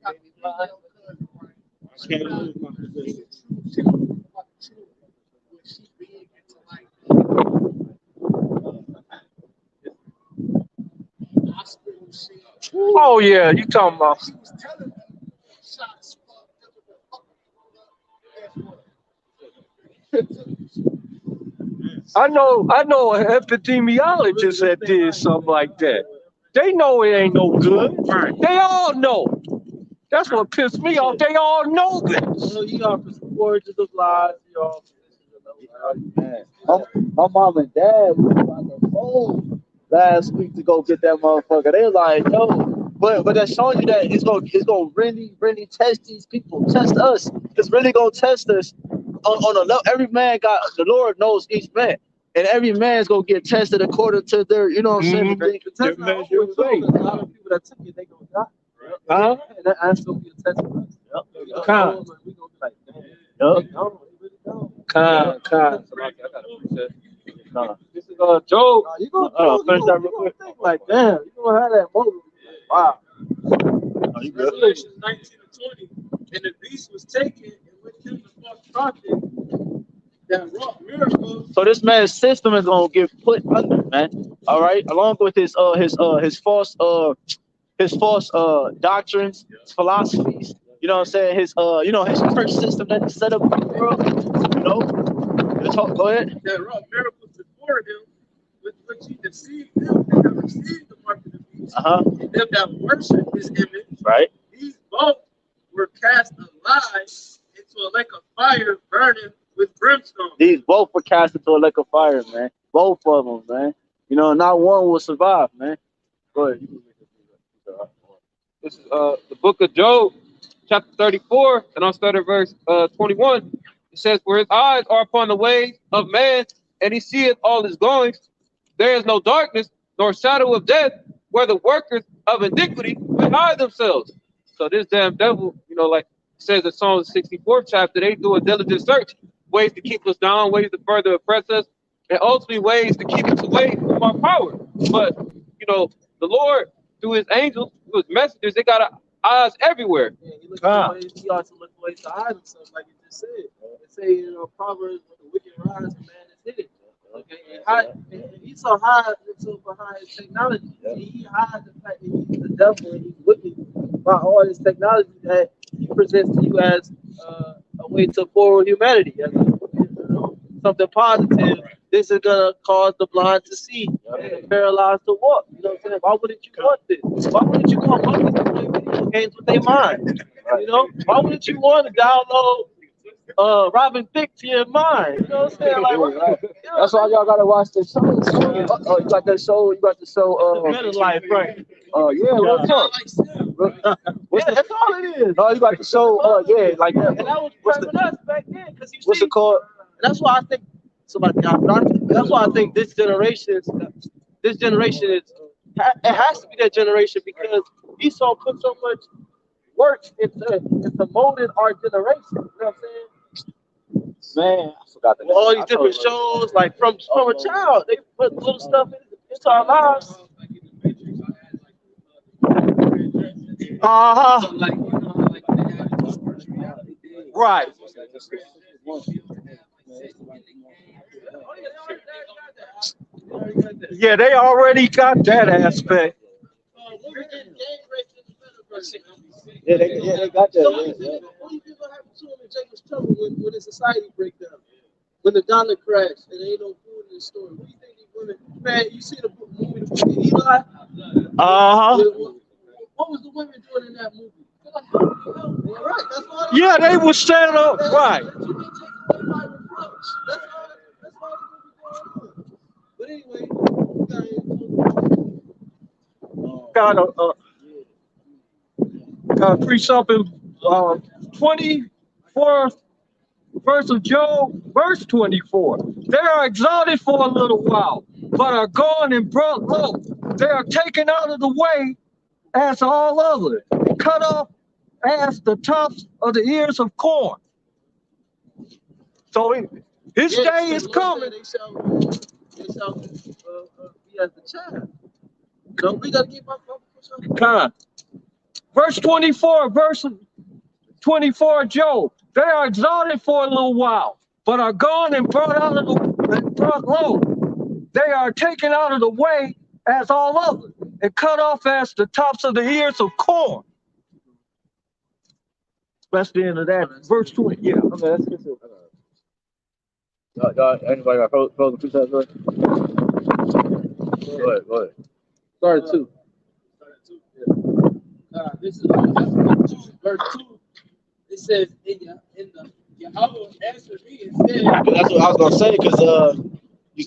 Oh yeah, you talking about? I know an epidemiologist that did something like that. They know it ain't no good. They all know. That's what pissed me off. They all know this. So you are for supporters of lies. Man, my mom and dad was on the phone last week to go get that motherfucker. They're like, yo, but that's showing you that it's gonna really test these people, test us. It's really gonna test us on a level. Every man the Lord knows each man, and every man's gonna get tested according to their, you know what I'm saying? Their measure of faith. A lot of people that took it, they gonna die. Huh? And that's gonna be a test for us. Yep. Con. We gonna be like, damn. Con. This is Job. You gonna finish that real quick. Like, damn, you gonna have that moment. Wow. Revelation 19 and 20, and the beast was taken, and with him the false prophet that wrought miracles. So this man's system is gonna get put under, man. All right, along with his false doctrines, his philosophies. You know what I'm saying? His his church system that he set up in the world. You know, go ahead. That wrought miracles before him, with which he deceived them that have received the mark of the beast, and them that worship his image. Right. These both were cast alive into a lake of fire, burning with brimstone. These both were cast into a lake of fire, man. Both of them, man. You know, not one will survive, man. Go ahead. This is the book of Job, chapter 34, and I'll start at verse 21. It says, "For his eyes are upon the ways of man, and he seeth all his goings. There is no darkness, nor shadow of death, where the workers of iniquity will hide themselves." So this damn devil, like it says in Psalm 64th chapter, they do a diligent search, ways to keep us down, ways to further oppress us. and ultimately ways to keep us away from our power. But you know, the Lord, through his angels, through his messengers, they got eyes everywhere. Yeah, he looks for ways, he also looks for ways to hide himself, like you just said. They say in Proverbs, when the wicked rise, a man is hidden. Okay, and Esau hides himself behind his technology. He hides the fact that he's the devil and he's wicked by all his technology that he presents to you as a way to forward humanity, as something positive. This is gonna cause the blind to see and the paralyzed to walk. You know what I'm saying? Why wouldn't you want this? Why wouldn't you want monkeys to play video games with their mind? You know? Why wouldn't you want to download Robin Thicke to your mind? You know what I'm saying? Like, That's why y'all gotta watch the show. You got that show. You got the show. better life, right? Yeah, real talk. Yeah, that's all it is. No, you got the show. Yeah, like that. And that was prepping us back then, because you What's see, it called? that's why I think somebody got started. That's why I think this generation is. It has to be that generation, because Esau put so much work into molding our generation. You know what I'm saying? Man, I forgot the name. All these different shows, like from a child, they put little stuff into our lives. Right. Yeah, they already got that aspect. Yeah, they got that. What do you think will happen to him in Jacob's trouble when the society breaks down? When the dollar crashed and there ain't no food in the store? What do you think these women, man, you see the movie The Eli? What was the women doing in that movie? Right, that's all. Yeah, they were standing up. Right. That's all But anyway, Got to preach something. 24th verse of Job, verse 24. They are exalted for a little while, but are gone and brought low. They are taken out of the way as all others, cut off as the tops of the ears of corn. So his day is coming. They shall be as the child. So we gotta keep up. Verse 24, Job. They are exalted for a little while, but are gone and brought low. They are taken out of the way as all others, and cut off as the tops of the ears of corn. That's the end of that. Verse 20. Yeah. Okay, let's get to it. Anybody got close the precepts? Go ahead. Start 2. This is verse 2. It says, in the Yahweh answered me and said. That's what I was gonna say, because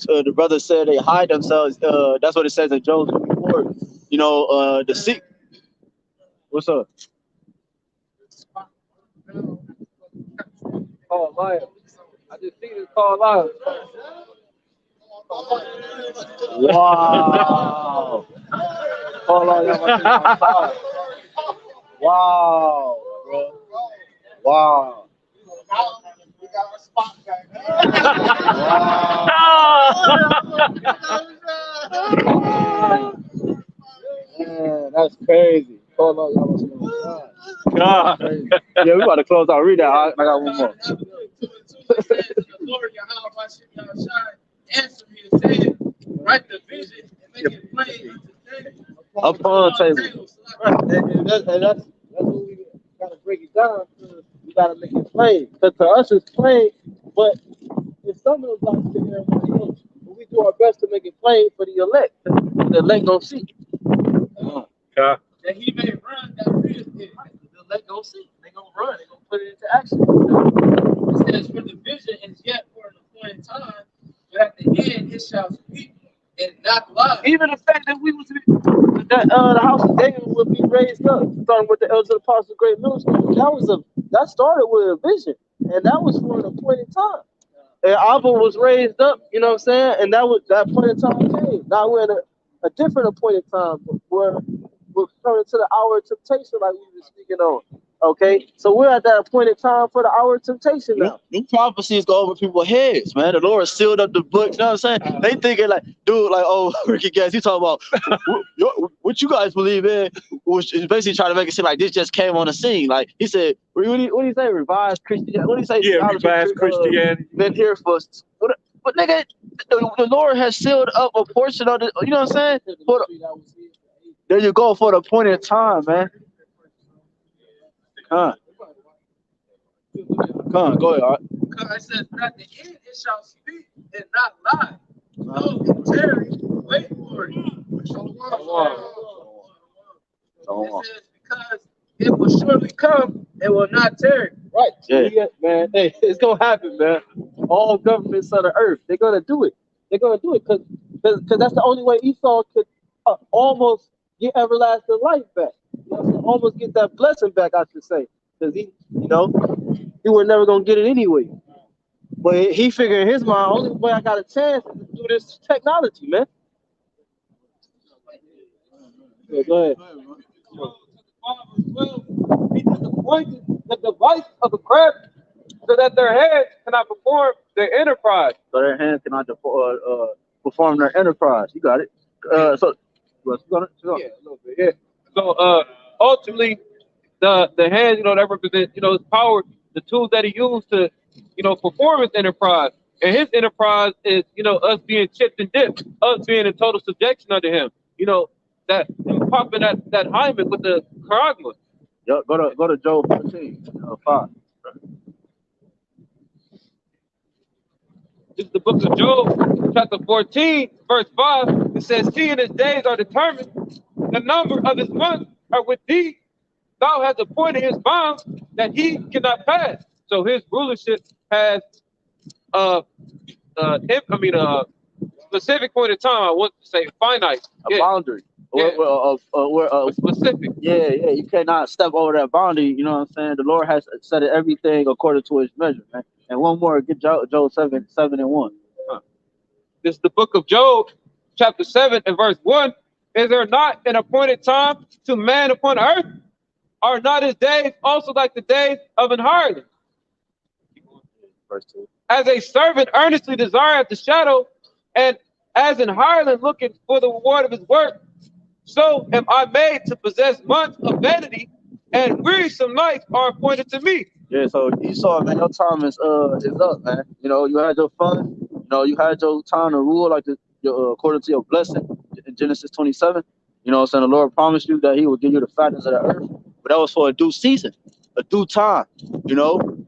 the brother said they hide themselves. That's what it says in Job 24. You know, the seek. What's up? Oh, my. I just seen it called out. Wow. Hold on, y'all. Wow, bro. Wow. We got our spot back. Wow. Man, that's crazy. Hold on, y'all. God. Yeah, we about to close out. Read that. I got one more. The Lord YAHWASHI answered me and said, write the vision and make it plain unto them upon table. Right, and that's what we gotta break it down. We gotta make it plain. Because to us it's plain, but in some of those lives to everybody else. But we do our best to make it plain for the elect. The elect don't see. Yeah. that he may run that real it. The elect don't see. They gonna run. They gonna put it into action. It says, for the vision is yet for an appointed time, but at the end it shall speak and not lie. Even the fact that we was the house of David would be raised up, starting with the elders of the apostles, great millstone. That started with a vision, and that was for an appointed time. And Abba was raised up, you know what I'm saying? And that appointed time came. Now we're in a different appointed time where we're coming to the hour of temptation, like we were speaking on. Okay, so we're at that appointed time for the hour of temptation now. Them prophecies go over people's heads, man. The Lord sealed up the book. You know what I'm saying? They thinking like, dude, like, oh, Ricky Gas, he talking about what you guys believe in, which is basically trying to make it seem like this just came on the scene. Like he said, what do you say? Revised Christianity. What do you say? Yeah, revised Christianity. Been here for. But nigga, the Lord has sealed up a portion of the. You know what I'm saying? There you go for the appointed time, man. Come on, go ahead. All right. Because it says, at the end it shall speak and not lie. No, it tarry, wait for it. It says, because it will surely come, it will not tarry. Right. Yeah. Man, hey, it's gonna happen, man. All governments of the earth, they're gonna do it. They're gonna do it because that's the only way Esau could almost get everlasting life back. You know, almost get that blessing back, I should say, because he was never gonna get it anyway. But he figured in his mind, only way I got a chance is to do this technology, man. Yeah, go ahead. He disappointed the device of the craft so that their hands cannot perform their enterprise. So their hands cannot perform their enterprise. You got it. So Yeah, a little bit. Yeah. So ultimately, the hands, that represent, his power, the tools that he used to, perform his enterprise. And his enterprise is, us being chipped and dipped, us being in total subjection under him. That him popping that hymen with the charagma. yep, go to Job 14, 5. This is the book of Job, chapter 14, verse 5. It says, seeing his days are determined, the number of his months are with thee. Thou hast appointed his bounds that he cannot pass. So his rulership has specific point of time. I want to say finite. A boundary. Yeah. Specific. Yeah, you cannot step over that boundary. You know what I'm saying? The Lord has set everything according to his measure, man. And one more, get Job 7 and 1. This is the book of Job, chapter 7 and verse 1. Is there not an appointed time to man upon earth? Are not his days also like the days of an hireling? Verse 2. As a servant earnestly desireth the shadow, and as an hireling looking for the reward of his work, so am I made to possess months of vanity, and wearisome nights are appointed to me. Yeah, so Esau, man, your time is up, man. You had your fun. You had your time to rule like according to your blessing in Genesis 27. You know what I'm saying? The Lord promised you that he would give you the fatness of the earth, but that was for a due season, a due time.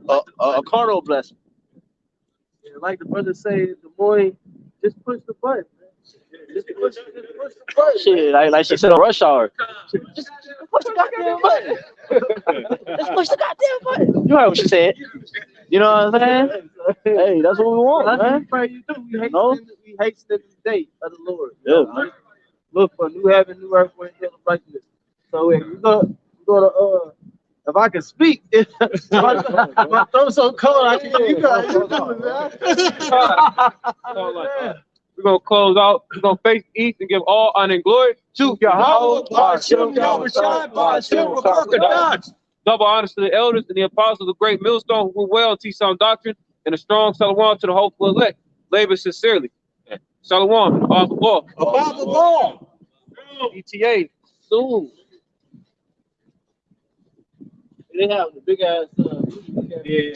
A carnal blessing. Yeah, like the brother say, the boy, just push the button. Just push the button. Shit, like she said on Rush Hour. Just push the goddamn button. Just push the goddamn button. You heard what she said. You know what I'm saying? Hey, that's what we want, man. Pray you do. We hasten the day of the Lord. Yeah. Look for new heaven, new earth, where he righteousness. So we're going to if I can speak, my throat's so cold, I can't. You guys, you do it, man. We're going to close out. We're going to face east and give all honor and glory to Yahawah, BAHASHAM, YAHAWASHI, BAHASHAM, HAQADASH. Double honors to the elders and the apostles of great millstone who well teach sound doctrine, and a strong salawam to the hopeful elect. Labor sincerely. Salawam, above the law. Above the law. ETA, soon. They have the big ass. Yeah.